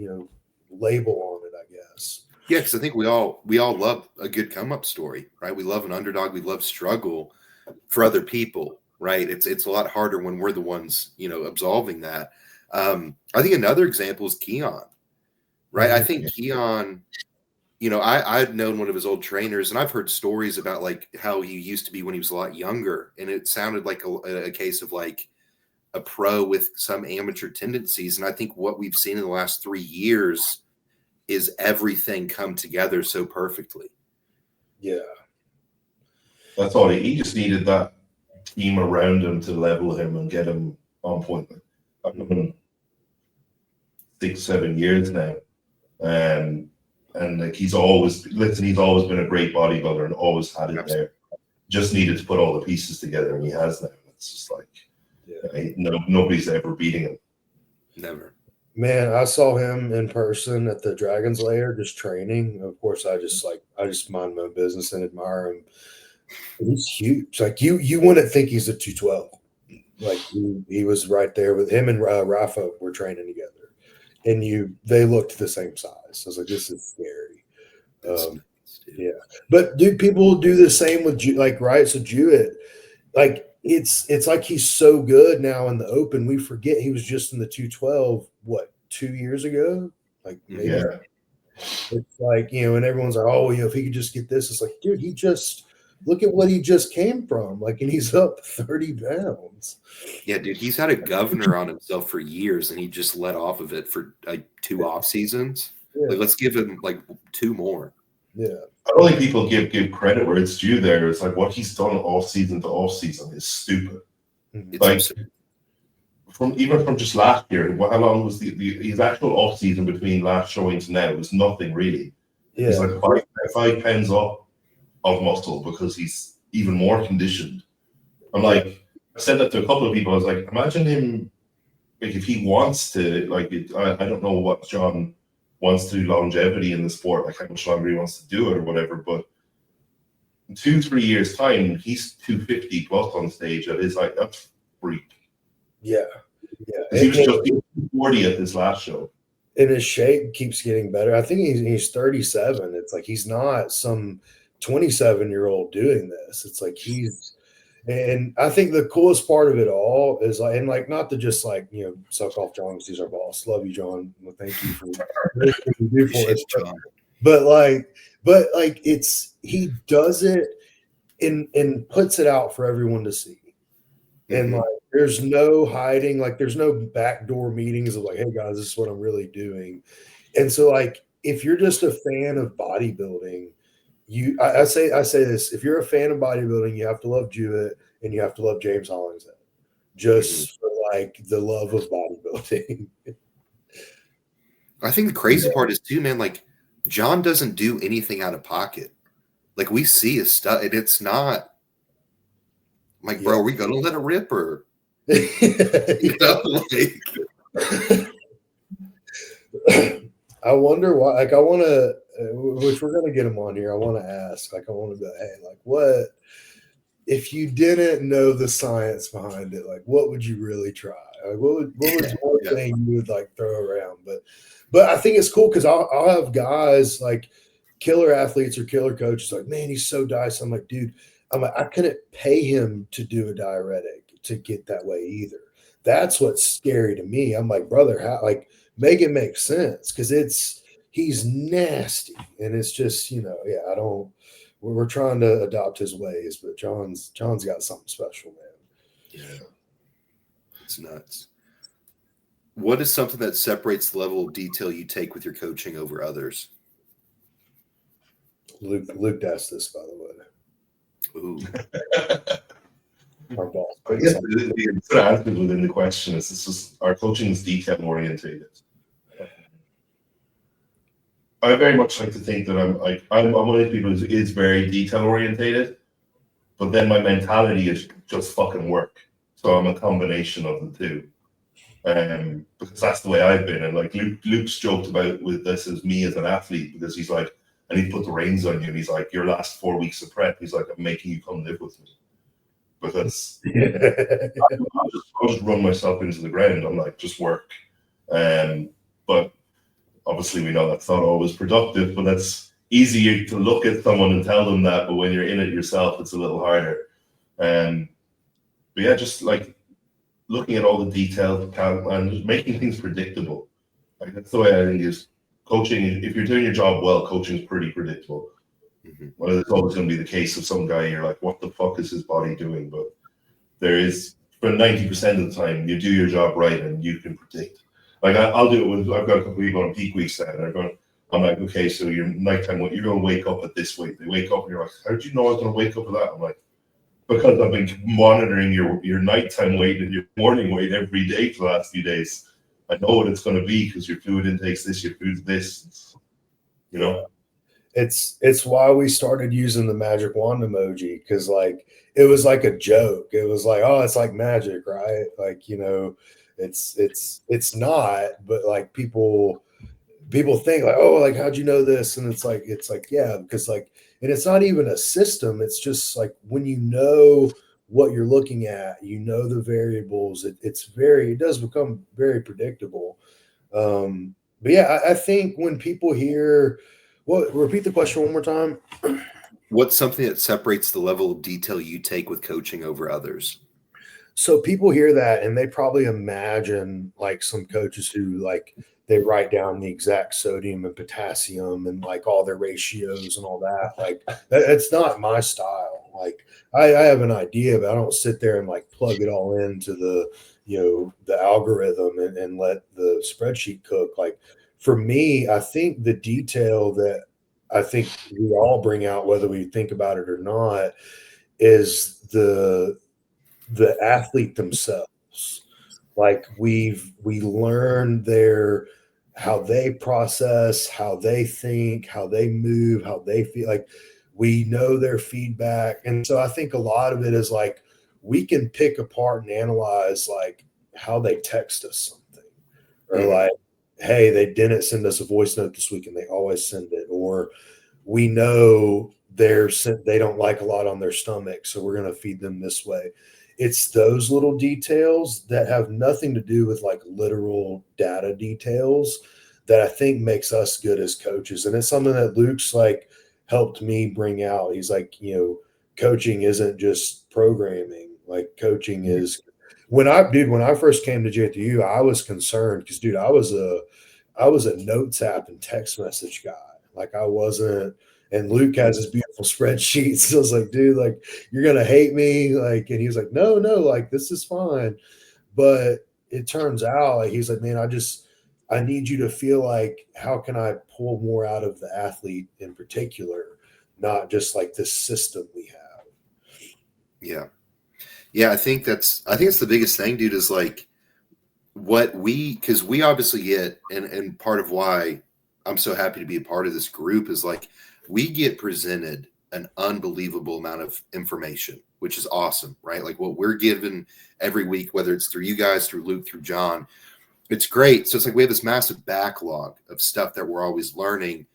label on it, I guess. Yeah, because I think we all love a good come up story, right? We love an underdog. We love struggle for other people, right? It's a lot harder when we're the ones, absolving that. I think another example is Keon, right? I think Keon, I've known one of his old trainers, and I've heard stories about like how he used to be when he was a lot younger, and it sounded like a case of like a pro with some amateur tendencies. And I think what we've seen in the last 3 years is everything come together so perfectly. Yeah. That's all. He just needed that team around him to level him and get him on point. I've been 6, 7 years now. And like he's always been a great bodybuilder and always had it there. Just needed to put all the pieces together, and he has them. It's just like nobody's ever beating him. Never. Man, I saw him in person at the Dragon's Lair just training. Of course, I just mind my own business and admire him. He's huge. Like you wouldn't think he's a 212. Like he was right there with him and Rafa were training together, and they looked the same size. I was like, this is scary. Yeah, but do people do the same with like right? So Jewett, like. It's like he's so good now in the open. We forget he was just in the 212, 2 years ago? Like, maybe. Yeah. It's like, and everyone's like, oh, if he could just get this. It's like, dude, look at what he just came from. Like, and he's up 30 pounds. Yeah, dude, he's had a governor on himself for years, and he just let off of it for like 2 off seasons. Yeah. Like, let's give him like 2 more. Yeah. I don't think people give credit where it's due there. It's like what he's done off season to off season is stupid. It's like absurd. From just last year, how long was his actual off season between last showing to now? It was nothing really. Yeah. He's like 5 pounds up of muscle because he's even more conditioned. I'm like, I said that to a couple of people. I was like, imagine him, like if he wants to, like I don't know what John wants to do longevity in the sport, like how much longer he wants to do it or whatever, but in 2-3 years time he's 250 plus on stage. That is like, that's freak. Yeah he was just 240 at this last show, and his shape keeps getting better. I think he's 37. It's like he's not some 27-year-old doing this. It's like and I think the coolest part of it all is like, and like, not to just like, suck off John because he's our boss. Love you, John. Well, thank you for everything you do for us. But he does it and puts it out for everyone to see. And like, there's no hiding, like there's no backdoor meetings of like, hey guys, this is what I'm really doing. And so like, if you're just a fan of bodybuilding, I say this: if you're a fan of bodybuilding, you have to love Jewett and you have to love James Hollingshead, just for like the love of bodybuilding. I think the crazy part is too, man. Like John doesn't do anything out of pocket. Like we see his stuff, and it's not like, bro, are we gonna let it rip or? I wonder why. Like, I want to which we're going to get him on here. I want to ask, like, I want to go, hey, like, what if you didn't know the science behind it? Like, what would you really try? Like, what was one thing you would like throw around? But I think it's cool because I'll have guys like killer athletes or killer coaches like, man, he's so dicey. I'm like, dude, I couldn't pay him to do a diuretic to get that way either. That's what's scary to me. I'm like, brother, how, like, make it make sense, because he's nasty, and it's just, I don't. We're trying to adopt his ways, but John's got something special, man. Yeah, it's nuts. What is something that separates the level of detail you take with your coaching over others? Luke asked this, by the way. Ooh. Our boss. I guess the answer within the question is it's just our coaching is detail orientated. I very much like to think that I'm one of those people who is very detail orientated, but then my mentality is just fucking work. So I'm a combination of the two. Because that's the way I've been. And like Luke's joked about with this as me as an athlete, because he's like, and he put the reins on you, and he's like, your last 4 weeks of prep, he's like, I'm making you come live with me. Because I'll just run myself into the ground. I'm like, just work. But obviously we know that's not always productive, but that's easier to look at someone and tell them that, but when you're in it yourself, it's a little harder. But yeah, just like looking at all the detail and just making things predictable. Like that's the way I think is coaching. If you're doing your job well, coaching is pretty predictable. Mm-hmm. Well, it's always going to be the case of some guy, you're like, what the fuck is his body doing? But there is, for 90% of the time, you do your job right and you can predict. Like I'll do it with, I've got a couple of people on peak weeks and I'm like, okay, so your nighttime weight, you're going to wake up at this weight. They wake up and you're like, how did you know I was going to wake up at that? I'm like, because I've been monitoring your nighttime weight and your morning weight every day for the last few days. I know what it's going to be because your fluid intake's this, your food's this, you know? It's why we started using the magic wand emoji, because like it was like a joke. It was like, oh, it's like magic, right? Like, it's not, but like people think like, oh, like how'd you know this? And it's like yeah, because like, and it's not even a system. It's just like when you know what you're looking at, the variables. It does become very predictable. But yeah, I think when people hear. Well, repeat the question one more time. What's something that separates the level of detail you take with coaching over others? So people hear that and they probably imagine like some coaches who like they write down the exact sodium and potassium and like all their ratios and all that. Like that's not my style. Like I have an idea, but I don't sit there and like plug it all into the algorithm and let the spreadsheet cook. Like for me, I think the detail that I think we all bring out, whether we think about it or not, is the athlete themselves. Like we learn how they process, how they think, how they move, how they feel. Like we know their feedback. And so I think a lot of it is like we can pick apart and analyze like how they text us something, or like, hey, they didn't send us a voice note this week and they always send it, or we know they don't like a lot on their stomach, so we're going to feed them this way. It's those little details that have nothing to do with like literal data details that I think makes us good as coaches. And it's something that Luke's like helped me bring out. He's like, coaching isn't just programming. Like coaching is when I first came to J3U, I was concerned because dude, I was a notes app and text message guy. Like I wasn't. And Luke has his beautiful spreadsheets. So I was like, dude, like, you're going to hate me. Like, and he was like, no, like, this is fine. But it turns out, like, he's like, man, I need you to feel like, how can I pull more out of the athlete in particular, not just like this system we have. Yeah. Yeah. I think it's the biggest thing, dude, is like because we obviously get, and part of why I'm so happy to be a part of this group is like, we get presented an unbelievable amount of information, which is awesome, right? Like what we're given every week, whether it's through you guys, through Luke, through John, it's great. So it's like we have this massive backlog of stuff that we're always learning,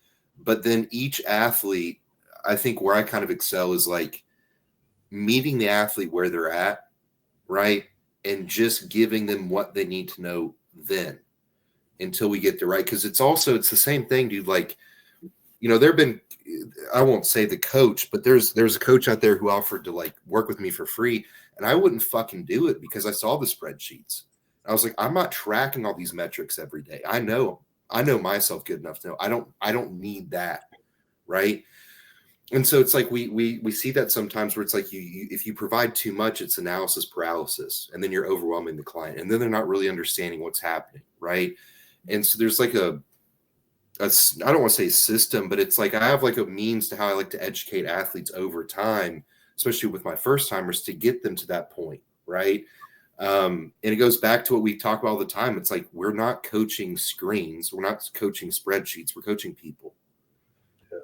But then each athlete, I think where I kind of excel is like meeting the athlete where they're at, right? And just giving them what they need to know then until we get there, right? Because it's the same thing, dude. Like, there've been, I won't say the coach, but there's a coach out there who offered to like work with me for free, and I wouldn't fucking do it because I saw the spreadsheets. I was like, I'm not tracking all these metrics every day. I know myself good enough to know I don't need that, right? And so it's like we see that sometimes where it's like you if you provide too much, it's analysis paralysis, and then you're overwhelming the client, and then they're not really understanding what's happening, right? And so there's like I don't want to say system, but it's like I have like a means to how I like to educate athletes over time, especially with my first timers, to get them to that point, right? And it goes back to what we talk about all the time. It's like we're not coaching screens, we're not coaching spreadsheets, we're coaching people.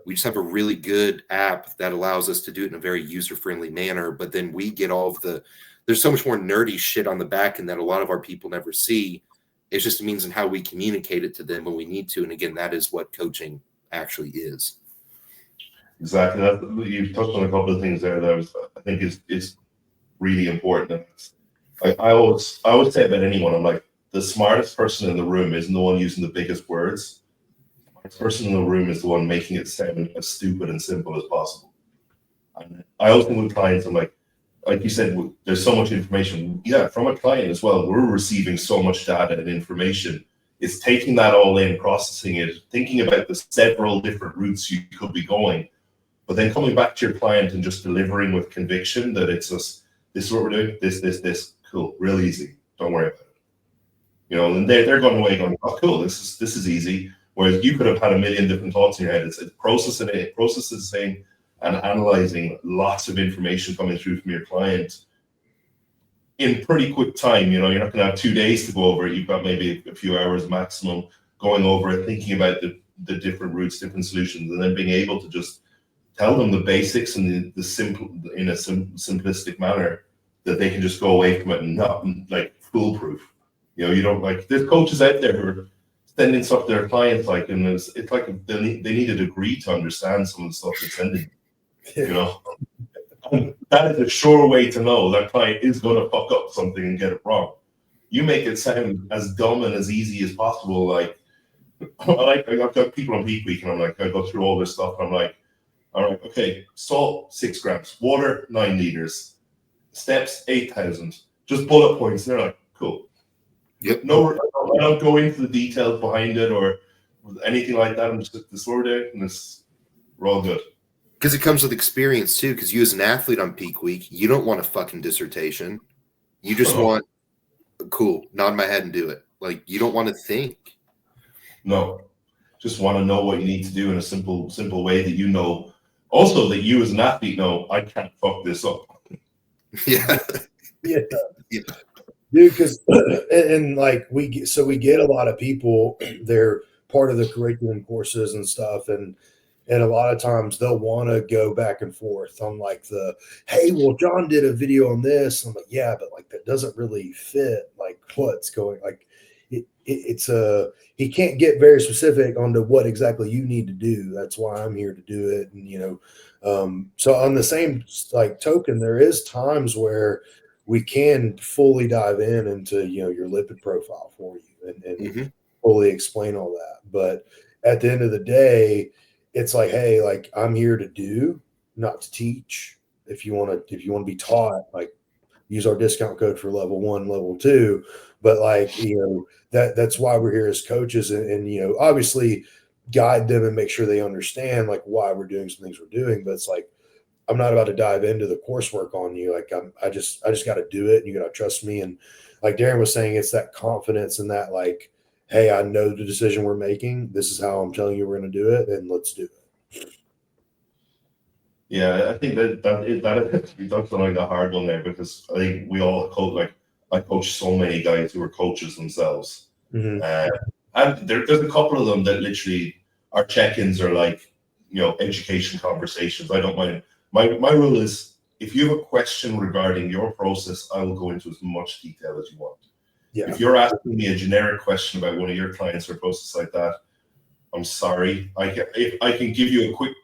We just have a really good app that allows us to do it in a very user-friendly manner. But then we get there's so much more nerdy shit on the back end that a lot of our people never see. It's just a means in how we communicate it to them when we need to. And again, that is what coaching actually is. Exactly. You've touched on a couple of things there that I think is really important. I always say about anyone, I'm like, the smartest person in the room isn't the one using the biggest words. The smartest person in the room is the one making it sound as stupid and simple as possible. And I always think with clients, I'm like you said, there's so much information. Yeah, from a client as well, we're receiving so much data and information. It's taking that all in, processing it, thinking about the several different routes you could be going, but then coming back to your client and just delivering with conviction that it's just, this is what we're doing, this, cool, real easy, don't worry about it. And they're going away going, oh, cool, this is easy. Whereas you could have had a million different thoughts in your head. It's processing and analyzing lots of information coming through from your client in pretty quick time. You're not going to have 2 days to go over it. You've got maybe a few hours maximum going over it, thinking about the different routes, different solutions, and then being able to just tell them the basics and the simple in a simplistic manner that they can just go away from it and not like foolproof. You don't like, there's coaches out there who are sending stuff to their clients like, and it's like they need a degree to understand some of the stuff they're sending. That is a sure way to know that client is going to fuck up something and get it wrong. You make it sound as dumb and as easy as possible. Like, I've got people on peak week, and I'm like, I go through all this stuff, and I'm like, all right, okay, salt 6 grams, water 9 liters, steps 8,000, just bullet points. And they're like, cool. Yep. No, I don't go into the details behind it or anything like that. I'm just this is what we're doing, and we're all good. Because it comes with experience too. Because you, as an athlete on peak week, you don't want a fucking dissertation. You just want, cool, nod my head and do it. Like, you don't want to think. No, just want to know what you need to do in a simple way that you know. Also, that you as an athlete know, I can't fuck this up. Yeah. Yeah. Dude, because and like we get a lot of people, they're part of the curriculum courses and stuff, and a lot of times they'll want to go back and forth on like hey, well, John did a video on this. I'm like, yeah, but like that doesn't really fit like what's going, like he can't get very specific onto what exactly you need to do. That's why I'm here to do it. And so on the same like token, there is times where we can fully dive into your lipid profile for you and fully explain all that. But at the end of the day, it's like, hey, like I'm here to do, not to teach. If you want to be taught, like use our discount code for level 1, level 2. But like, that's why we're here as coaches and obviously guide them and make sure they understand like why we're doing some things we're doing. But it's like, I'm not about to dive into the coursework on you. Like I just got to do it. And you got to trust me. And like Darren was saying, it's that confidence and that like, hey, I know the decision we're making. This is how I'm telling you we're going to do it, and let's do it. Yeah, I think that you touched on like a hard one there, because I think we all coach. Like I coach so many guys who are coaches themselves, and there's a couple of them that literally our check-ins are like education conversations. I don't mind. My rule is, if you have a question regarding your process, I will go into as much detail as you want. Yeah. If you're asking me a generic question about one of your clients or a process like that, I'm sorry. If I can give you a quick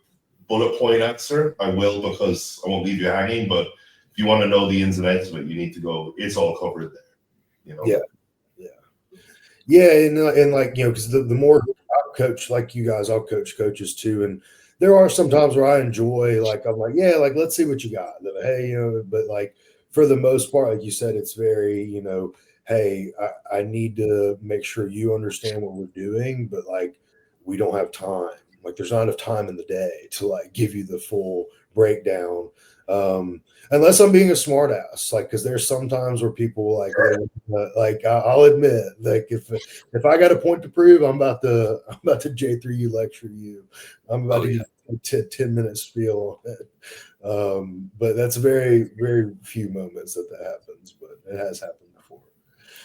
bullet point answer, I will, because I won't leave you hanging. But if you want to know the ins and outs of it, you need to go. It's all covered there. You know. Yeah, and like, you know, because the more I coach, like you guys, I'll coach coaches too, and there are some times where I enjoy, like, I'm like, yeah, like, let's see what you got. Hey, you know, but like for the most part, like you said, it's very, you know, hey, I need to make sure you understand what we're doing, but like we don't have time. Like there's not enough time in the day to like give you the full breakdown. Unless I'm being a smart ass, like, because there's sometimes where people like I'll admit, like if I got a point to prove, I'm about to J3U lecture you. I'm about to give 10 minute spiel on it. But that's very, very few moments that happens, but it has happened before.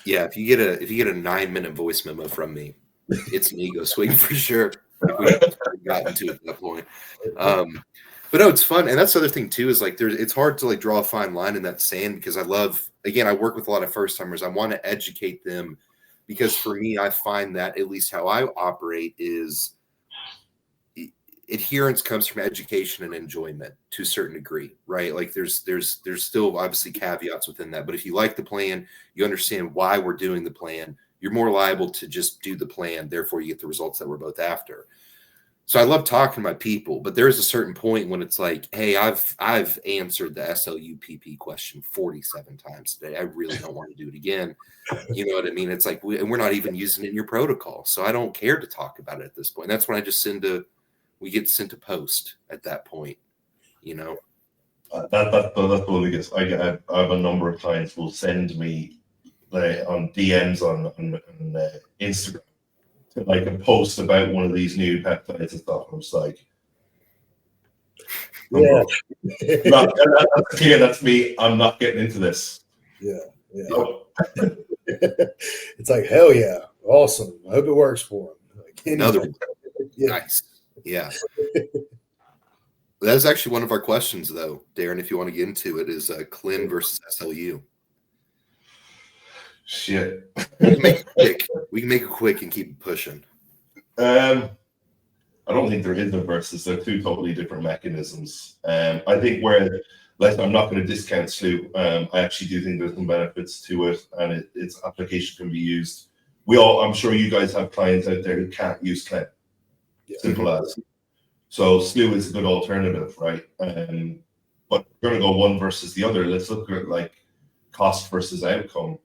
Yeah, if you get a 9-minute voice memo from me, it's an ego swing for sure. If we haven't gotten to it at that point. But no, it's fun. And that's the other thing too, is like it's hard to like draw a fine line in that sand, because I work with a lot of first timers. I want to educate them, because for me, I find that at least how I operate is adherence comes from education and enjoyment to a certain degree, right? Like there's still obviously caveats within that. But if you like the plan, you understand why we're doing the plan, you're more liable to just do the plan. Therefore, you get the results that we're both after. So I love talking to my people, but there's a certain point when it's like, hey, I've answered the SLUPP question 47 times today. I really don't want to do it again. You know what I mean? It's like we're not even using it in your protocol, so I don't care to talk about it at this point. That's when I just we get sent to post at that point. You know, that's the biggest. I have a number of clients who will send me on DMs on Instagram, like a post about one of these new peptides and stuff. I'm just like, Yeah. That's me. I'm not getting into this. Yeah. It's like, hell yeah, awesome. I hope it works for him. Like, another one. Nice. Yeah. That's actually one of our questions, though, Darren, if you want to get into it, is Clin versus SLU. Shit. We can make it quick and keep pushing. I don't think there is a versus. They're two totally different mechanisms. I think I'm not going to discount SLU. I actually do think there's some benefits to it, and its application can be used. I'm sure you guys have clients out there who can't use Clin. Simple as. So SLU is a good alternative, right? But we're going to go one versus the other. Let's look at like cost versus outcome.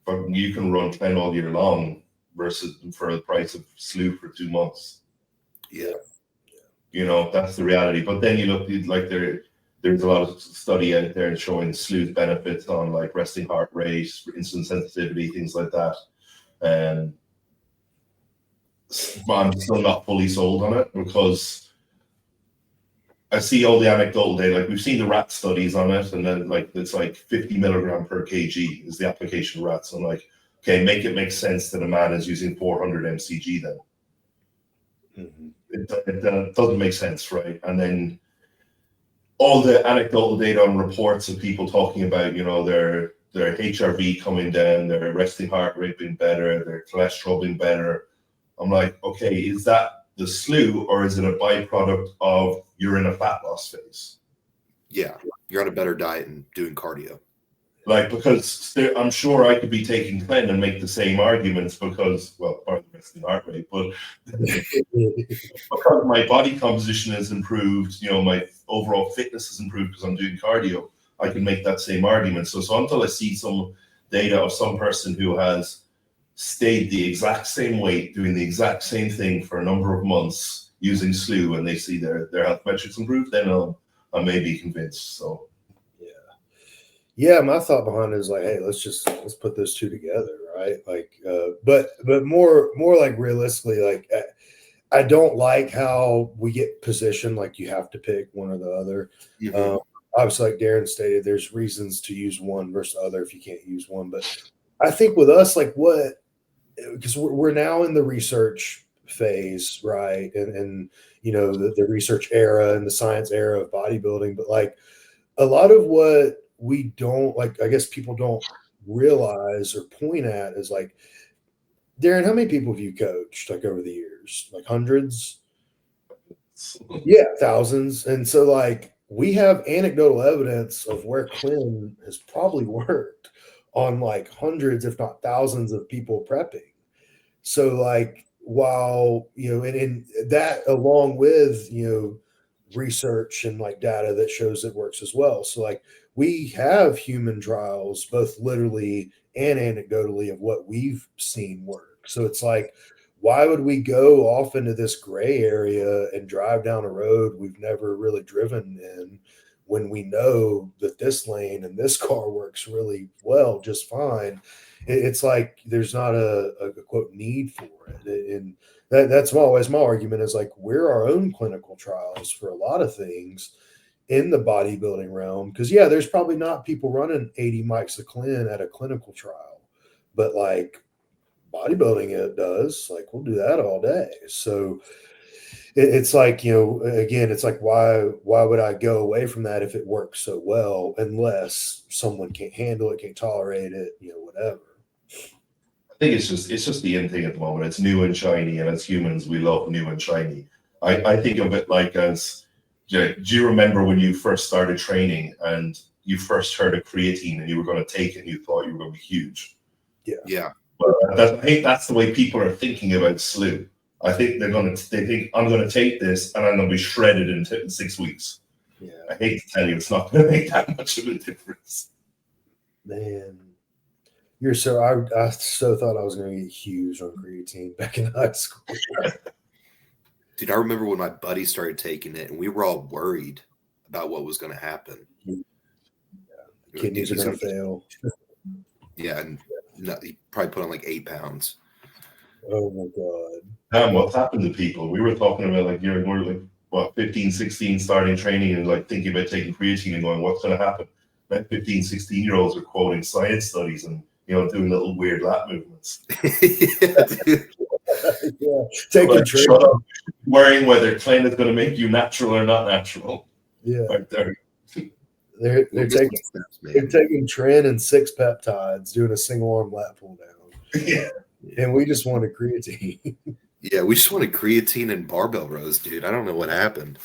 But you can run Clin all year long versus for the price of SLU for 2 months. Yeah. You know, that's the reality. But then you look like there's a lot of study out there showing SLU's benefits on like resting heart rate, insulin sensitivity, things like that. And I'm still not fully sold on it, because I see all the anecdotal data. Like we've seen the rat studies on it, and then like it's like 50 milligram per kg is the application of rats. I'm like, okay, make it make sense that a man is using 400 mcg then. Mm-hmm. It doesn't make sense, right? And then all the anecdotal data on reports of people talking about, you know, their HRV coming down, their resting heart rate being better, their cholesterol being better. I'm like, okay, is that the SLU, or is it a byproduct of you're in a fat loss phase? Yeah, you're on a better diet and doing cardio. Like, because I'm sure I could be taking Clin and make the same arguments, because, well, part of the resting heart rate, but because my body composition has improved, you know, my overall fitness has improved because I'm doing cardio, I can make that same argument. So until I see some data of some person who has stayed the exact same weight, doing the exact same thing for a number of months using SLU, and they see their health metrics improve, then I may be convinced. So yeah, my thought behind it is like, hey, let's put those two together, right? Like, but more like realistically, like I don't like how we get positioned like you have to pick one or the other. Mm-hmm. Obviously, like Darren stated, there's reasons to use one versus the other if you can't use one. But I think with us, like because we're now in the research phase, right? And you know, the research era and the science era of bodybuilding. But like a lot of what we don't, like, I guess people don't realize or point at is like Darren, how many people have you coached like over the years? Like hundreds? Yeah, thousands. And so like we have anecdotal evidence of where Quinn has probably worked on like hundreds, if not thousands of people prepping. So like while and that along with research and like data that shows it works as well. So like we have human trials, both literally and anecdotally, of what we've seen work. So it's like, why would we go off into this gray area and drive down a road we've never really driven in when we know that this lane and this car works really well, just fine? It's like there's not a quote need for it. And that's always my argument is like we're our own clinical trials for a lot of things in the bodybuilding realm. Because yeah, there's probably not people running 80 mics of clin at a clinical trial, but like bodybuilding it does. Like we'll do that all day. So it's like again, it's like why would I go away from that if it works so well, unless someone can't handle it, can't tolerate it, whatever. I think it's just the in thing at the moment. It's new and shiny, and as humans, we love new and shiny. I think of it like as, do you remember when you first started training and you first heard of creatine and you were going to take it and you thought you were going to be huge? Yeah. Well, I think that's the way people are thinking about SLU. I think they think I'm going to take this and I'm going to be shredded in 6 weeks. Yeah. I hate to tell you, it's not going to make that much of a difference. Man, I so thought I was going to get huge on creatine back in high school. Dude, I remember when my buddy started taking it and we were all worried about what was going to happen. Yeah. Kidneys are going to fail. Yeah, and he probably put on like 8 pounds. Oh my God. What's happened to people? We were talking about like we're like what 15, 16 starting training and like thinking about taking creatine and going, what's going to happen? Like 15, 16-year-olds are quoting science studies and doing little weird lat movements. Yeah, taking shut up, worrying whether Klein is going to make you natural or not natural. Yeah, right there. They're taking tren and 6 peptides, doing a single arm lat pull down. Yeah. And we just wanted creatine. Yeah, we just wanted creatine and barbell rows, dude. I don't know what happened.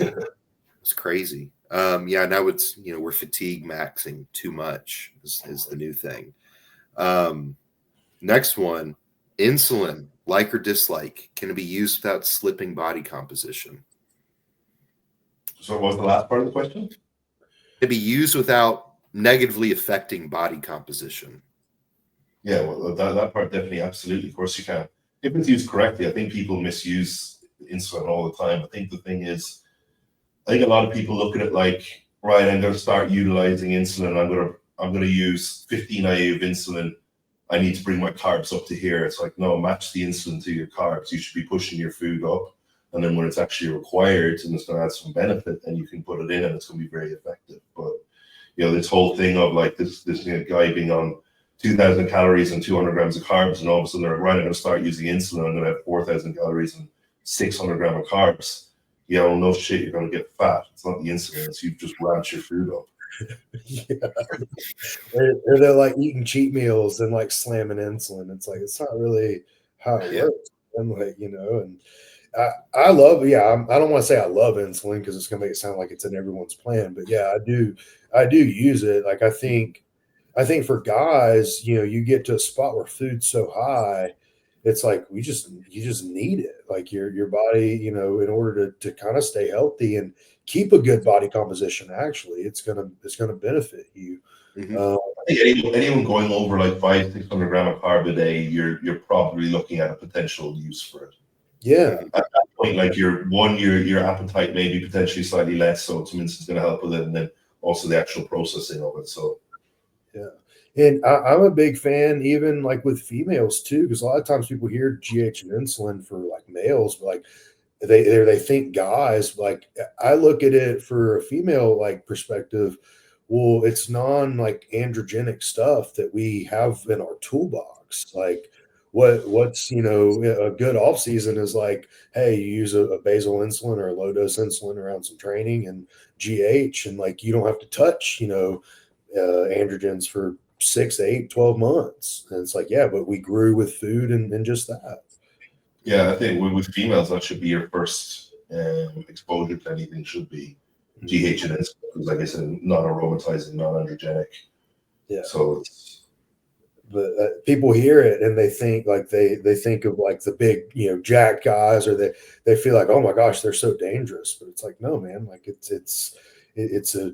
It's crazy. Yeah, now it's we're fatigue maxing too much is the new thing. Next one, insulin, like or dislike, can it be used without slipping body composition? So what was the last part of the question? Can it be used without negatively affecting body composition? Yeah, well, that part definitely, absolutely. Of course you can. If it's used correctly, I think people misuse insulin all the time. I think the thing is, I think a lot of people look at it like, right, I'm going to start utilizing insulin. I'm going to use 15 IU of insulin. I need to bring my carbs up to here. It's like, no, match the insulin to your carbs. You should be pushing your food up. And then when it's actually required and it's going to add some benefit, then you can put it in and it's going to be very effective. But, this whole thing of like this guy being on 2,000 calories and 200 grams of carbs, and all of a sudden they're like, right, I'm going to start using insulin. I'm going to have 4,000 calories and 600 grams of carbs. No shit, you're going to get fat. It's not the insulin, it's you just ranch your food up. Yeah. Or they're like eating cheat meals and like slamming insulin. It's like, it's not really how it works. I'm like, and I love, I don't want to say I love insulin because it's going to make it sound like it's in everyone's plan, but yeah, I do use it. Like, I think for guys, you get to a spot where food's so high, it's like you just need it. Like your body, in order to kind of stay healthy and keep a good body composition, actually, it's gonna benefit you. Mm-hmm. I think anyone going over like 500-600 grams of carb a day, you're probably looking at a potential use for it. Yeah. At that point, like your appetite may be potentially slightly less, so some insulin's going to help with it, and then also the actual processing of it. So. Yeah. And I'm a big fan, even like with females too, because a lot of times people hear GH and insulin for like males, but like they think guys. Like I look at it for a female like perspective. Well, it's like androgenic stuff that we have in our toolbox. Like what's a good off season is like, hey, you use a basal insulin or a low dose insulin around some training and GH, and like you don't have to touch androgens for 6, 8, 12 months. And it's like, yeah, but we grew with food and just that. Yeah, I think with females, that should be your first exposure to anything, should be GH and insulin, because like I said, non-aromatizing, non-androgenic. Yeah. So but people hear it and they think like they think of like the big, jack guys, or they feel like, oh my gosh, they're so dangerous. But it's like, no, man, like it's a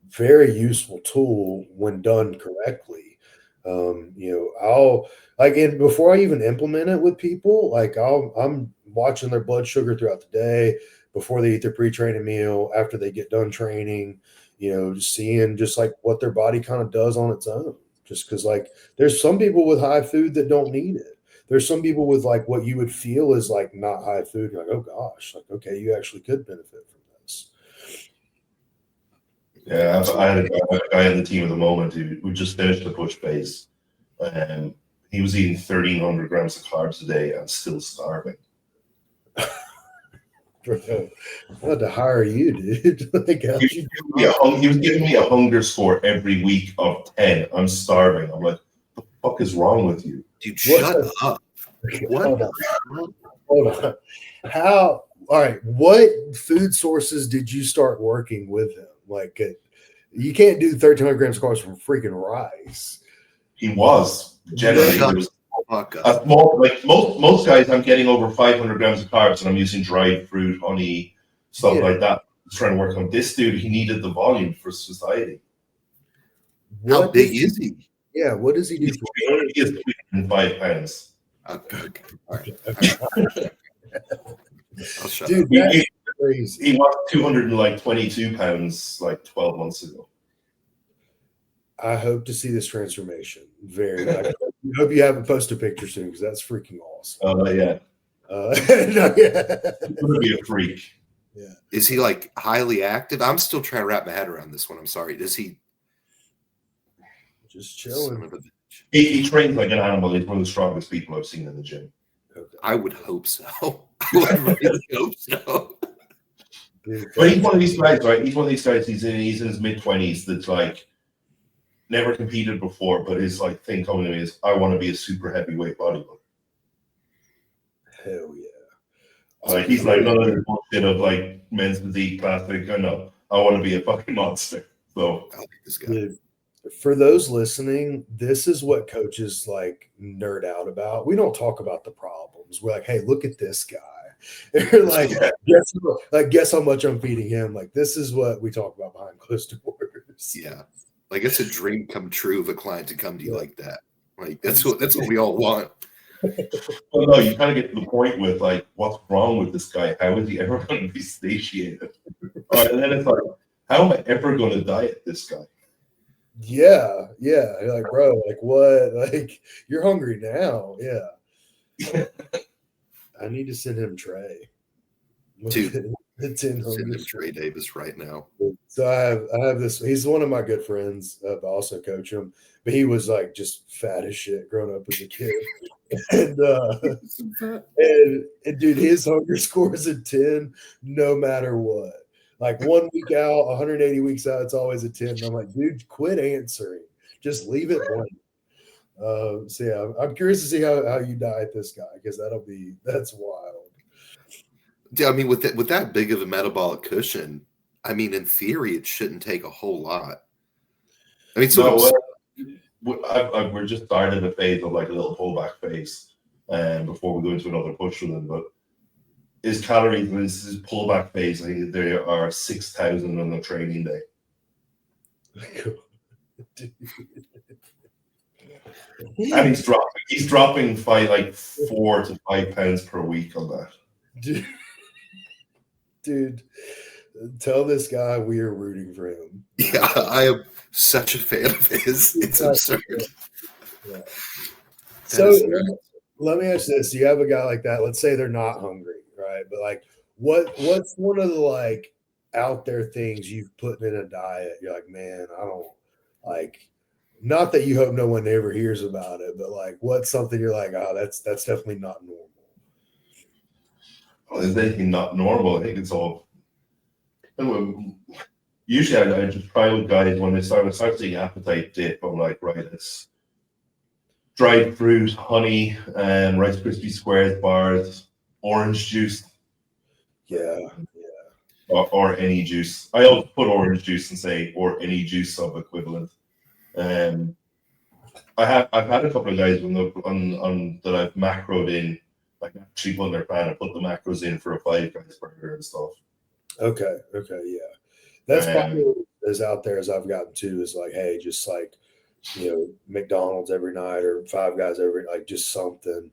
very useful tool when done correctly. I'll like, and before I even implement it with people, like I'm watching their blood sugar throughout the day, before they eat their pre-training meal, after they get done training, seeing just like what their body kind of does on its own. Just because, like, there's some people with high food that don't need it. There's some people with like what you would feel is like not high food. You're like, oh gosh, like, okay, you actually could benefit from this. yeah, I had a guy on the team at the moment who just finished the push phase, and he was eating 1,300 grams of carbs a day and still starving. Bro, I had to hire you, dude. Like, He was giving me a hunger score every week of 10. I'm starving. I'm like, what the fuck is wrong with you? Dude, shut up. What? Hold on. All right, what food sources did you start working with him? Like, you can't do 1,300 grams of carbs from freaking rice. He was. Generally, there was a small, like most guys, I'm getting over 500 grams of carbs and I'm using dried fruit, honey, stuff like that. Trying to work on this dude. He needed the volume for society. How big is he? Yeah, what does he do? He is 305 pounds. Okay. All right. I'll shut Dude, up. that's crazy. He was 222 pounds like 12 months ago. I hope to see this transformation. Very much. I hope you haven't posted a picture soon, because that's freaking awesome. Yeah. No, yeah. He's gonna be a freak. Yeah. Is he like highly active? I'm still trying to wrap my head around this one. I'm sorry. Does he Just chilling? He trains like an animal. He's one of the strongest people I've seen in the gym. Okay. I would hope so. I would really hope so. But he's one of these guys, right? He's one of these guys. He's in his mid-20s. That's like never competed before, but his like thing coming to me is, I want to be a super heavyweight bodybuilder. Hell yeah! Like he's like, none of the bullshit of like men's physique, plastic. I know. I want to be a fucking monster. So I like this guy. Dude, for those listening, this is what coaches like nerd out about. We don't talk about the problems. We're like, hey, look at this guy. They're like, guess how much I'm feeding him. Like, this is what we talk about behind closed doors. Yeah. Like, it's a dream come true of a client to come to you like that. Like, that's what we all want. Well, no, you kind of get to the point with like, what's wrong with this guy? How is he ever going to be satiated? And then it's like, how am I ever going to diet this guy? Yeah. You're like, bro, like what? Like, you're hungry now. Yeah. I need to send him Trey. Dude, send him Trey Davis right now. So I have this. He's one of my good friends. I also coach him, but he was like just fat as shit growing up as a kid. And dude, his hunger score is a 10 no matter what. Like 1 week out, 180 weeks out, it's always a 10. And I'm like, dude, quit answering. Just leave it blank. So yeah, I'm curious to see how you diet this guy, because that's wild. Yeah, I mean, with that big of a metabolic cushion, I mean, in theory, it shouldn't take a whole lot. I mean, so we're just starting a phase of like a little pullback phase, before we go into another push with him. But his calories, this is pullback phase. I think there are 6,000 on the training day. And he's dropping 4 to 5 pounds per week on that. Dude, tell this guy we are rooting for him. Yeah, I am such a fan of his. It's absurd. Yeah. So let me ask this. You have a guy like that. Let's say they're not hungry, right? But like, what's one of the like out there things you've put in a diet? You're like, man, I don't like. Not that you hope no one ever hears about it, but like, what's something you're like, oh, that's definitely not normal. Well, is anything not normal? I think it's all. You usually I just try with guys when they start seeing appetite dip. I'm like, right, it's dried fruit, honey, Rice Krispie squares bars, orange juice. Yeah. Or any juice. I always put orange juice and say or any juice sub equivalent. I've had a couple of guys on that I've macroed in, like actually put in their pan and put the macros in for a Five Guys burger and stuff. Okay, yeah. That's probably as out there as I've gotten to is like, hey, just like, you know, McDonald's every night or Five Guys every like just something.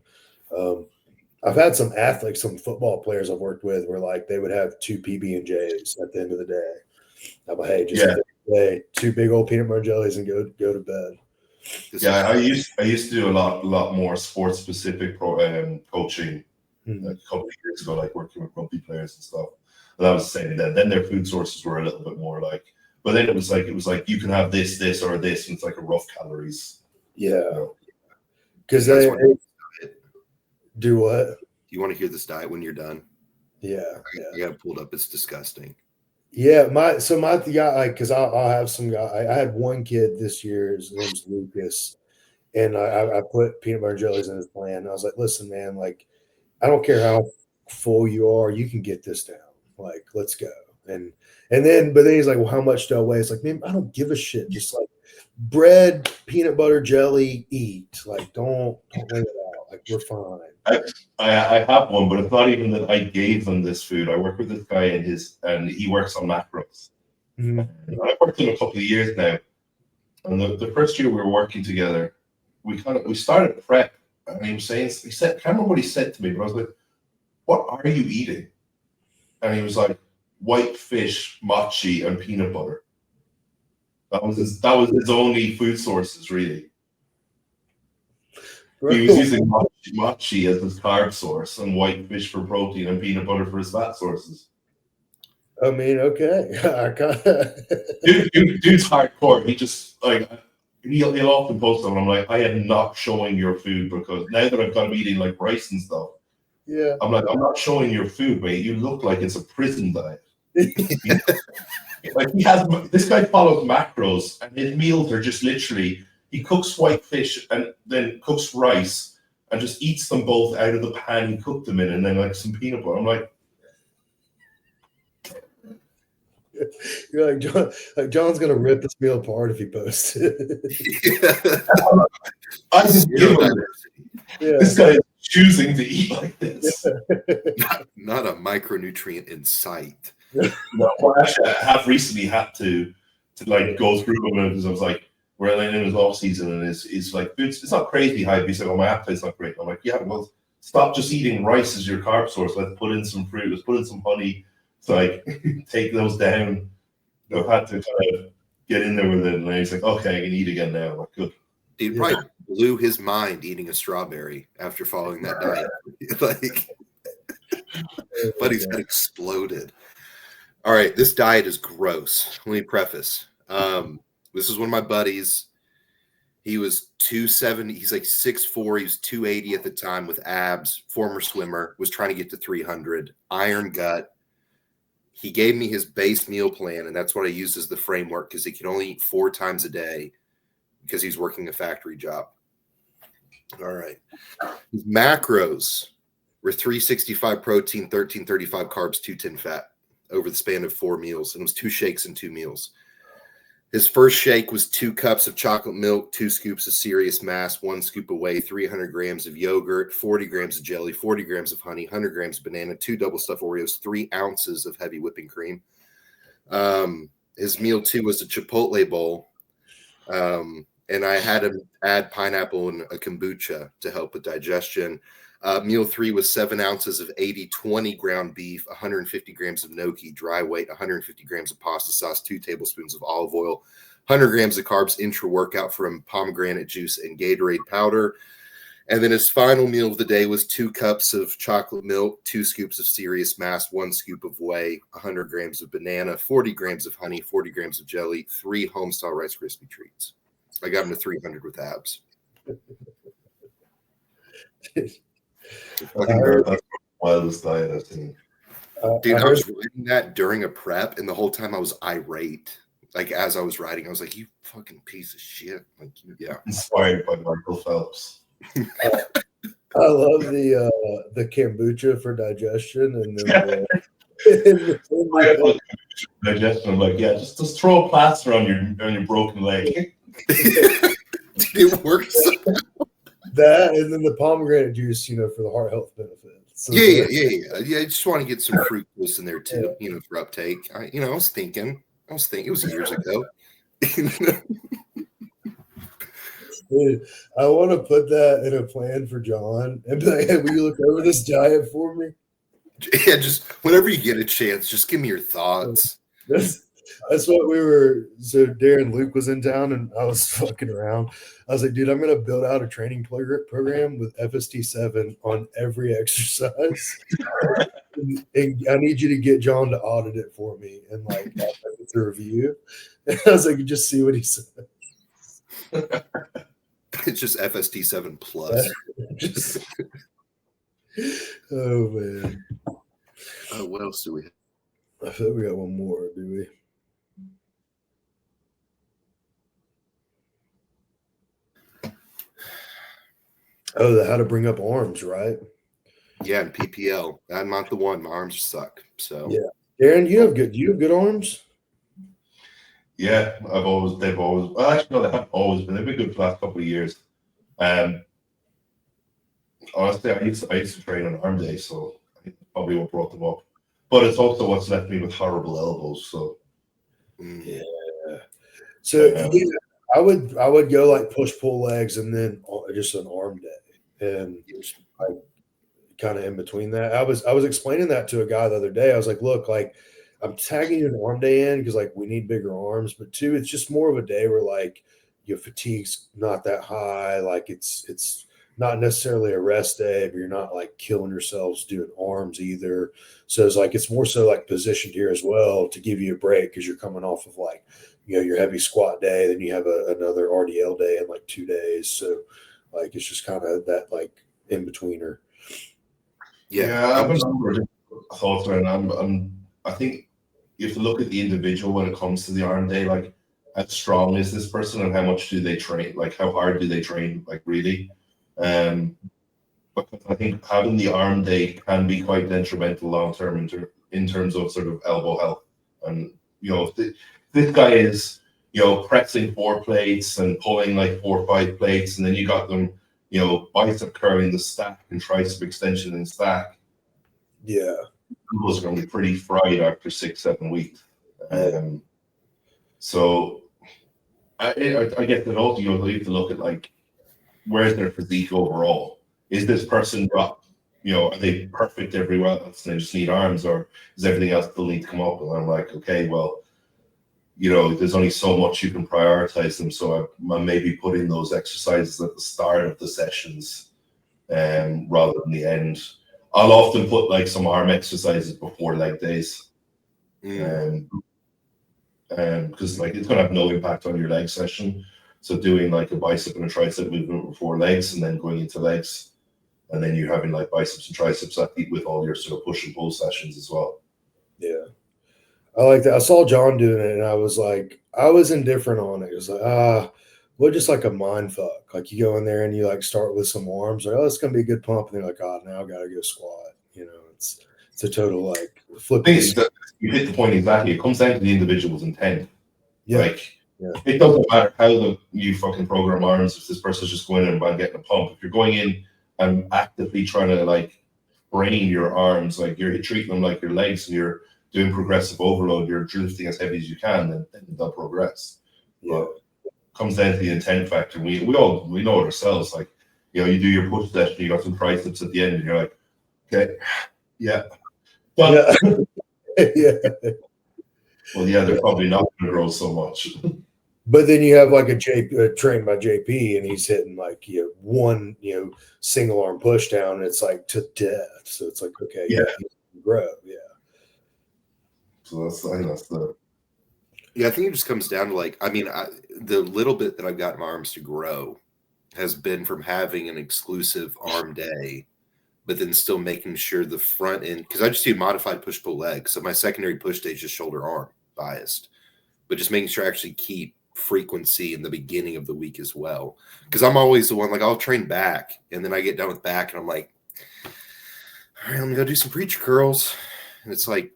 I've had some athletes, some football players I've worked with where like they would have 2 PB&Js at the end of the day. I'm like, hey, just hey, 2 big old peanut butter jellies and go to bed. I used to do a lot more sports specific coaching a couple of years ago, like working with rugby players and stuff. And I was saying that then their food sources were a little bit more like, but then it was like you can have this, or this, and it's like a rough calories. Yeah, because they do what? You want to hear this diet when you're done? Yeah, I got it pulled up. It's disgusting. Yeah, my guy, like, because I'll have some guy. I had one kid this year. His name's Lucas, and I put peanut butter and jellies in his plan. And I was like, listen, man, like, I don't care how full you are, you can get this down. Like, let's go. But then he's like, well, how much do I weigh? It's like, man, I don't give a shit. Just like bread, peanut butter, jelly, eat. Like, don't weigh it out. Like, we're fine. I have one, but it's not even that I gave him this food. I work with this guy and he works on macros. Mm-hmm. I've worked with him a couple of years now. And the first year we were working together, we started prep. And he said, I can't remember what he said to me, but I was like, what are you eating? And he was like, white fish, mochi, and peanut butter. That was his only food sources, really. He was using mochi as his carb source and white fish for protein and peanut butter for his fat sources. I mean, okay. Dude's hardcore. He just like he'll often post them. I'm like, I am not showing your food because now that I've got him eating like rice and stuff. Yeah. I'm like, I'm not showing your food, mate. You look like it's a prison diet. Like this guy follows macros and his meals are just literally he cooks white fish and then cooks rice and just eats them both out of the pan he cooked them in and then like some peanut butter. I'm like, you're like John's gonna rip this meal apart if he posts it. I just give him this guy is choosing to eat like this. Not a micronutrient in sight. No, well, actually, I have recently had to like go through them because I was like, we're in his off season and it's like it's not crazy high. He's like, oh, my appetite's not great. I'm like, yeah, well, stop just eating rice as your carb source. Let's put in some fruit. Let's put in some honey. It's like take those down. I've had to kind of get in there with it, and he's like, okay, I can eat again now. I'm like, good. Dude probably blew his mind eating a strawberry after following that diet. Like, but he's got exploded. All right, this diet is gross. Let me preface. This is one of my buddies. He was 270. He's like 6'4". He was 280 at the time with abs. Former swimmer. Was trying to get to 300. Iron gut. He gave me his base meal plan, and that's what I used as the framework because he can only eat 4 times a day because he's working a factory job. All right. His macros were 365 protein, 1335 carbs, 210 fat over the span of 4 meals, and it was 2 shakes and 2 meals. His first shake was 2 cups of chocolate milk, 2 scoops of serious mass, 1 scoop of whey, 300 grams of yogurt, 40 grams of jelly, 40 grams of honey, 100 grams of banana, 2 double stuffed Oreos, 3 ounces of heavy whipping cream. His meal 2 was a Chipotle bowl. And I had him add pineapple and a kombucha to help with digestion. Meal 3 was 7 ounces of 80/20 ground beef, 150 grams of gnocchi, dry weight, 150 grams of pasta sauce, 2 tablespoons of olive oil, 100 grams of carbs intra-workout from pomegranate juice and Gatorade powder. And then his final meal of the day was 2 cups of chocolate milk, 2 scoops of serious mass, 1 scoop of whey, 100 grams of banana, 40 grams of honey, 40 grams of jelly, 3 homestyle Rice Krispie treats. I got him to 300 with abs. That's the wildest diet I've seen. Dude, I was writing that during a prep, and the whole time I was irate. Like, as I was writing, I was like, you fucking piece of shit. Like, yeah. Inspired by Michael Phelps. I love the kombucha for digestion, and then digestion. I'm like, yeah, just throw a plaster on your broken leg. It works. That, and then the pomegranate juice, for the heart health benefits. So Yeah. I just want to get some fructose in there too, for uptake. I was thinking, it was years ago. Dude, I want to put that in a plan for John and be like, hey, will you look over this diet for me? Yeah, just whenever you get a chance, just give me your thoughts. That's what we were. So Darren Luke was in town and I was fucking around. I was like, dude, I'm going to build out a training program with FST7 on every exercise. and I need you to get John to audit it for me and like the review. And I was like, just see what he says. It's just FST7 plus. Oh man. What else do we have? I feel we got one more, do we? Oh, the how to bring up arms, right? Yeah, and PPL. I'm not the one. My arms suck. So yeah. Darren, you have good arms? Yeah, they've always well, actually no, they haven't always been. They've been good for the last couple of years. Honestly, I used to train on arm day, so I probably what brought them up. But it's also what's left me with horrible elbows. So yeah. So yeah, I would go like push pull legs and then just an arm day, and like kind of in between that. I was explaining that to a guy the other day. I was like, look, like I'm tagging you an arm day in because like we need bigger arms, but two, it's just more of a day where like your fatigue's not that high, like it's not necessarily a rest day, but you're not like killing yourselves doing arms either. So it's like it's more so like positioned here as well to give you a break because you're coming off of like your heavy squat day, then you have another RDL day in like 2 days. So like it's just kind of that like in betweener. Yeah, I have a number of thoughts around. I think you have to look at the individual when it comes to the arm day. Like, how strong is this person, and how much do they train? Like, how hard do they train? Like, really? But I think having the arm day can be quite detrimental long term in terms of sort of elbow health. And this guy is pressing 4 plates and pulling like 4 or 5 plates, and then you got them bicep curling the stack and tricep extension and stack. Yeah, those are going to be pretty fried after 6-7 weeks. So I guess that also you have to look at like where's their physique overall. Is this person are they perfect everywhere else and they just need arms, or does everything else still need to come up? And I'm like, okay, well, there's only so much you can prioritize them. So I'm maybe putting those exercises at the start of the sessions rather than the end. I'll often put like some arm exercises before leg days. Because like it's going to have no impact on your leg session. So doing like a bicep and a tricep movement before legs and then going into legs. And then you're having like biceps and triceps with all your sort of push and pull sessions as well. Yeah. I like that. I saw John doing it and I was like, I was indifferent on it. It was like, well, just like a mind fuck. Like you go in there and you like start with some arms, like, oh, it's gonna be a good pump. And they're like, oh, now I gotta go squat. It's a total like flip. You hit the point exactly. It comes down to the individual's intent. Yeah. Like it doesn't matter how you fucking program arms if this person's just going in and getting a pump. If you're going in and actively trying to like brain your arms, like you're treating them like your legs and you're doing progressive overload, you're lifting as heavy as you can, then they'll progress. Yeah. But it comes down to the intent factor. We know it ourselves. Like, you do your push session, you got some triceps at the end, and you're like, okay, yeah. But, yeah. Well, yeah, they're probably not going to grow so much. But then you have like a trained by JP, and he's hitting like one single arm push down, and it's like to death. So it's like, okay, yeah, grow, yeah. So I think that's the. Yeah, I think it just comes down to like, I mean, the little bit that I've gotten my arms to grow has been from having an exclusive arm day but then still making sure the front end, because I just do modified push-pull leg. So my secondary push day is just shoulder arm biased, but just making sure I actually keep frequency in the beginning of the week as well. Because I'm always the one, like I'll train back and then I get done with back and I'm like, all right, let me go do some preacher curls. And it's like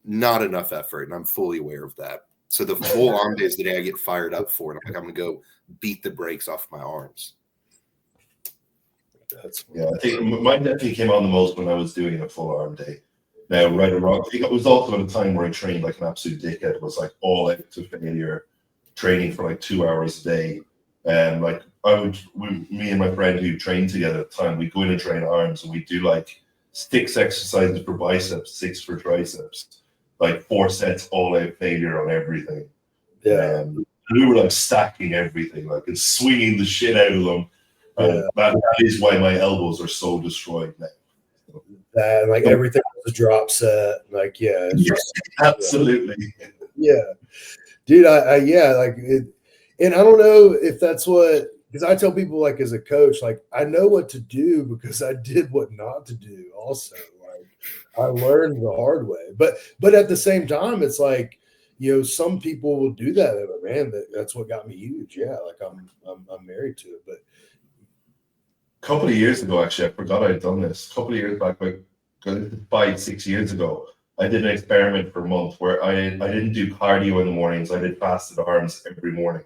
not enough effort. And I'm fully aware of that. So the full arm day is the day I get fired up for it. I'm like, I'm going to go beat the brakes off my arms. Yeah, I think mine definitely came on the most when I was doing a full arm day. Now, right or wrong, I think it was also at a time where I trained like an absolute dickhead. It was like all out to failure, training for like 2 hours a day. And like me and my friend who trained together at the time, we'd go in and train arms, and we'd do like 6 exercises for biceps, 6 for triceps, like 4 sets all out failure on everything. Yeah. We were like stacking everything, like and swinging the shit out of them. That is why my elbows are so destroyed now. That like everything was a drop set, like absolutely, dude. I like it, and I don't know if that's what, because I tell people like as a coach, like I know what to do because I did what not to do. Also, like I learned the hard way, but at the same time, it's like, you know, some people will do that. Like, man, that's what got me huge. Yeah, like I'm married to it, but. A couple of years ago, actually, I forgot I'd done this. A couple of years back, like 5-6 years ago, I did an experiment for a month where I didn't do cardio in the mornings. I did fasted arms every morning,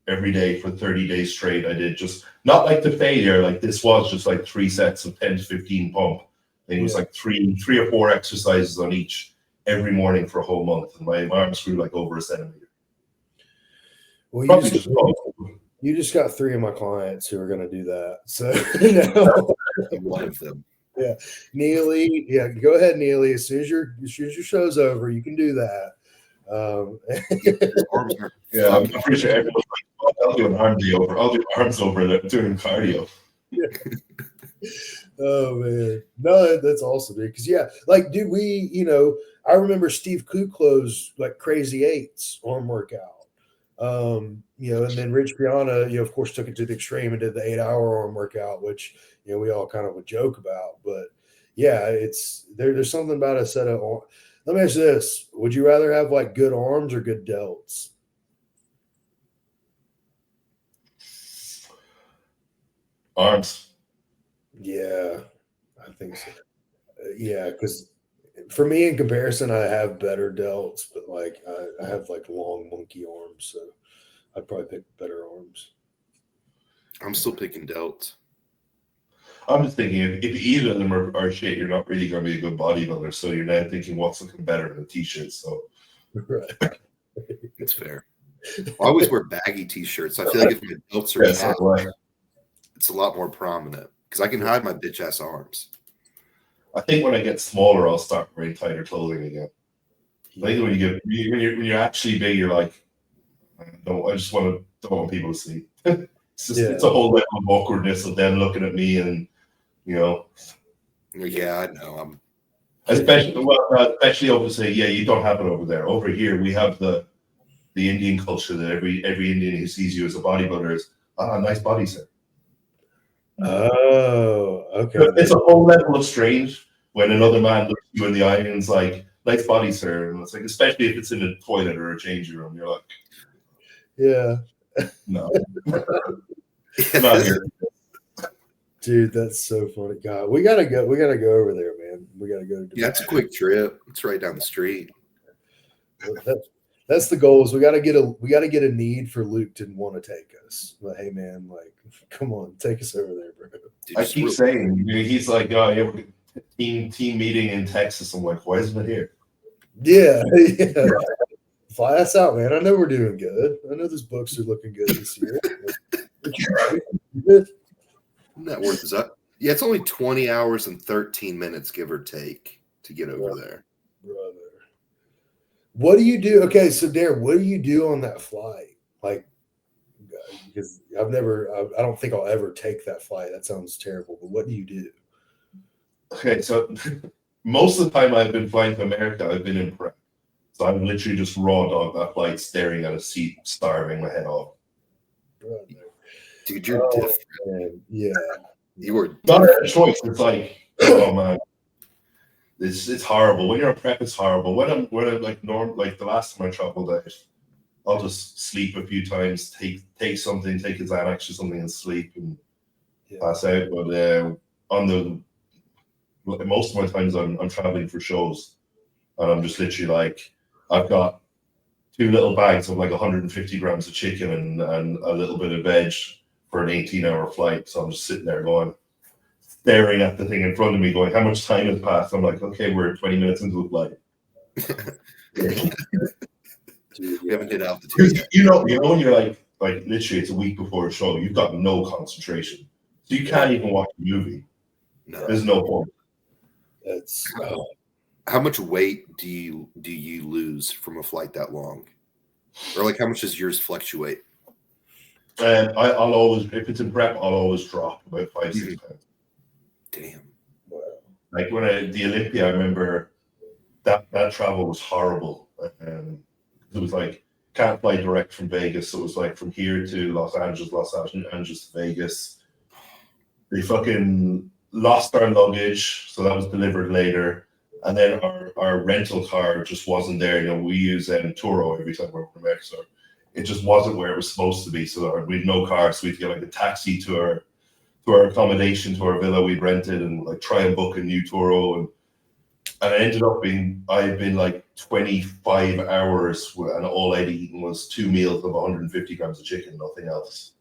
every day for 30 days straight. I did just not like the failure. Like this was just like 3 sets of 10 to 15 pump. I think it was like three or 4 exercises on each every morning for a whole month, and my arms grew like over a centimeter. Well, you just got 3 of my clients who are going to do that. So now, one of them. Yeah, Neely. Yeah, go ahead, Neely. As soon as your show's over, you can do that. Yeah, I'm pretty sure everyone's like, I'll do an arm day over. I'll do arms over doing cardio. Yeah. Oh man, no, that's awesome, dude. Because like, dude, I remember Steve Kuklow's like crazy 8s arm workout. And then Rich Piana, of course, took it to the extreme and did the 8-hour arm workout, which, we all kind of would joke about. But yeah, it's there's something about a set of arms. Let me ask you this. Would you rather have like good arms or good delts? Arms. Yeah, I think so. Yeah, because for me, in comparison, I have better delts, but like I have like long monkey arms, so I'd probably pick better arms. I'm still picking delts. I'm just thinking if either of them are shit, you're not really going to be a good bodybuilder. So you're now thinking what's looking better than a t-shirt. So right, it's fair. I always wear baggy t-shirts. I feel like if my delts are fat, it's a lot more prominent because I can hide my bitch ass arms. I think when I get smaller, I'll start wearing tighter clothing again. I think when you're actually big, you're like, don't want people to see. It's a whole level of awkwardness of them looking at me, and Yeah, I know. Especially obviously, you don't have it over there. Over here, we have the Indian culture that every Indian who sees you as a bodybuilder is nice body, sir. Oh, okay. It's a whole level of strange when another man looks you in the eye and is like, nice body, sir. And it's like, especially if it's in a toilet or a changing room, you're like, yeah. No. Not here. Dude, that's so funny. God, we gotta go over there, man. We gotta go to Dubai. It's a quick trip. It's right down the street. That's the goal. Is we gotta get a need for Luke to want to take us. But hey, man, like, come on, take us over there, bro. Dude, I keep saying he's like, team meeting in Texas. I'm like, why isn't it here? Yeah. Fly us out, man. I know we're doing good. I know those books are looking good this year. Net worth is up. Yeah, it's only 20 hours and 13 minutes, give or take, to get over there. Brother. What do you do? Okay, so Darren, what do you do on that flight? Like, because I don't think I'll ever take that flight. That sounds terrible, but what do you do? Okay, so most of the time I've been flying to America, I've been in prep. So I'm literally just raw dog that flight, staring at a seat, starving my head off. Dude, you're different. Man. Yeah. You were not a choice. It's like, oh man, it's horrible. When you're in prep, it's horrible. When I'm like the last time I traveled out, I'll just sleep a few times, take something, take a Xanax or something, and sleep and pass out. But most of my times I'm traveling for shows, and I'm just literally like, I've got 2 little bags of like 150 grams of chicken and a little bit of veg for an 18-hour flight. So I'm just sitting there staring at the thing in front of me, going, how much time has passed? I'm like, okay, we're 20 minutes into the flight. We haven't hit altitude yet. You know when you're like literally it's a week before a show, you've got no concentration, so you can't even watch a movie. No. There's no point. That's how much weight do you lose from a flight that long, or like how much does yours fluctuate? I'll always, if it's in prep, I'll always drop about 5-6 pounds. Damn. wow. Like when the Olympia, I remember that travel was horrible. It was like, can't fly direct from Vegas. So it was like from here to Los Angeles to Vegas. They fucking lost our luggage, so that was delivered later. And then our rental car just wasn't there. You know, we use Turo every time we're from America, so it just wasn't where it was supposed to be. So we had no car, so we had to get like a taxi to our accommodation, to our villa we'd rented, and like try and book a new Turo. And it ended up being, I had been like 25 hours, and all I'd eaten was 2 meals of 150 grams of chicken, nothing else.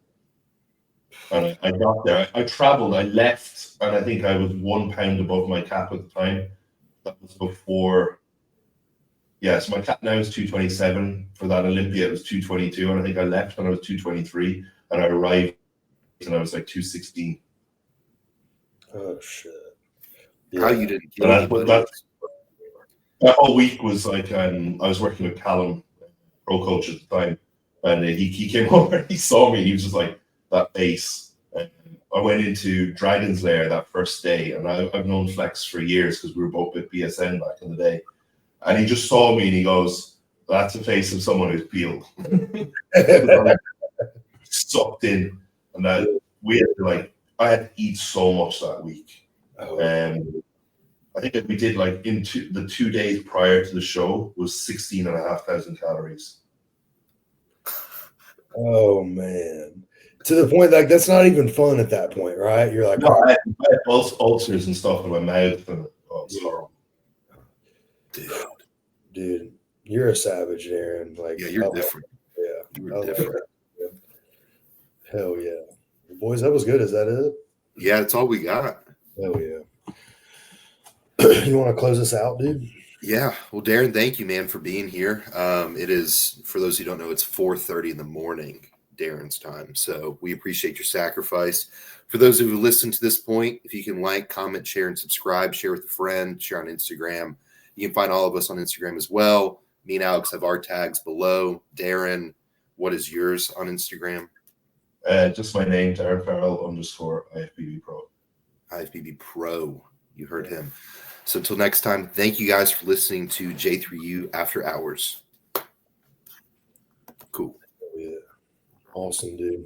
And I got there, I traveled, I left, and I think I was 1 pound above my cap at the time. That was before, so my cap now is 227. For that Olympia, it was 222, and I think I left when I was 223, and I arrived and I was like 216. Oh shit. How you didn't kill anybody? That whole week was like, I was working with Callum, pro coach at the time, and he came over and he saw me. He was just like, that base. And I went into Dragon's Lair that first day, and I've known Flex for years because we were both at BSN back in the day. And he just saw me and he goes, that's the face of someone who's peeled. Sucked in. And I had to eat so much that week. I think that we did like the 2 days prior to the show was 16,500 calories. Oh man. To the point like that's not even fun at that point, right? You're like, no, I had ulcers and stuff in my mouth, and it's horrible. Dude, you're a savage, Darren. Like, yeah, you're different. Yeah, you're different. Hell yeah, boys, that was good. Is that it? Yeah, that's all we got. Hell yeah. You want to close us out, dude? Yeah. Well, Darren, thank you, man, for being here. It is, for those who don't know, it's 4:30 in the morning, Darren's time. So we appreciate your sacrifice. For those who have listened to this point, if you can like, comment, share, and subscribe, share with a friend, share on Instagram. You can find all of us on Instagram as well. Me and Alex have our tags below. Darren, what is yours on Instagram? Just my name, Darren Farrell _ IFBB Pro. IFBB Pro. You heard him. So until next time, thank you guys for listening to J3U After Hours. Cool. Yeah. Awesome, dude.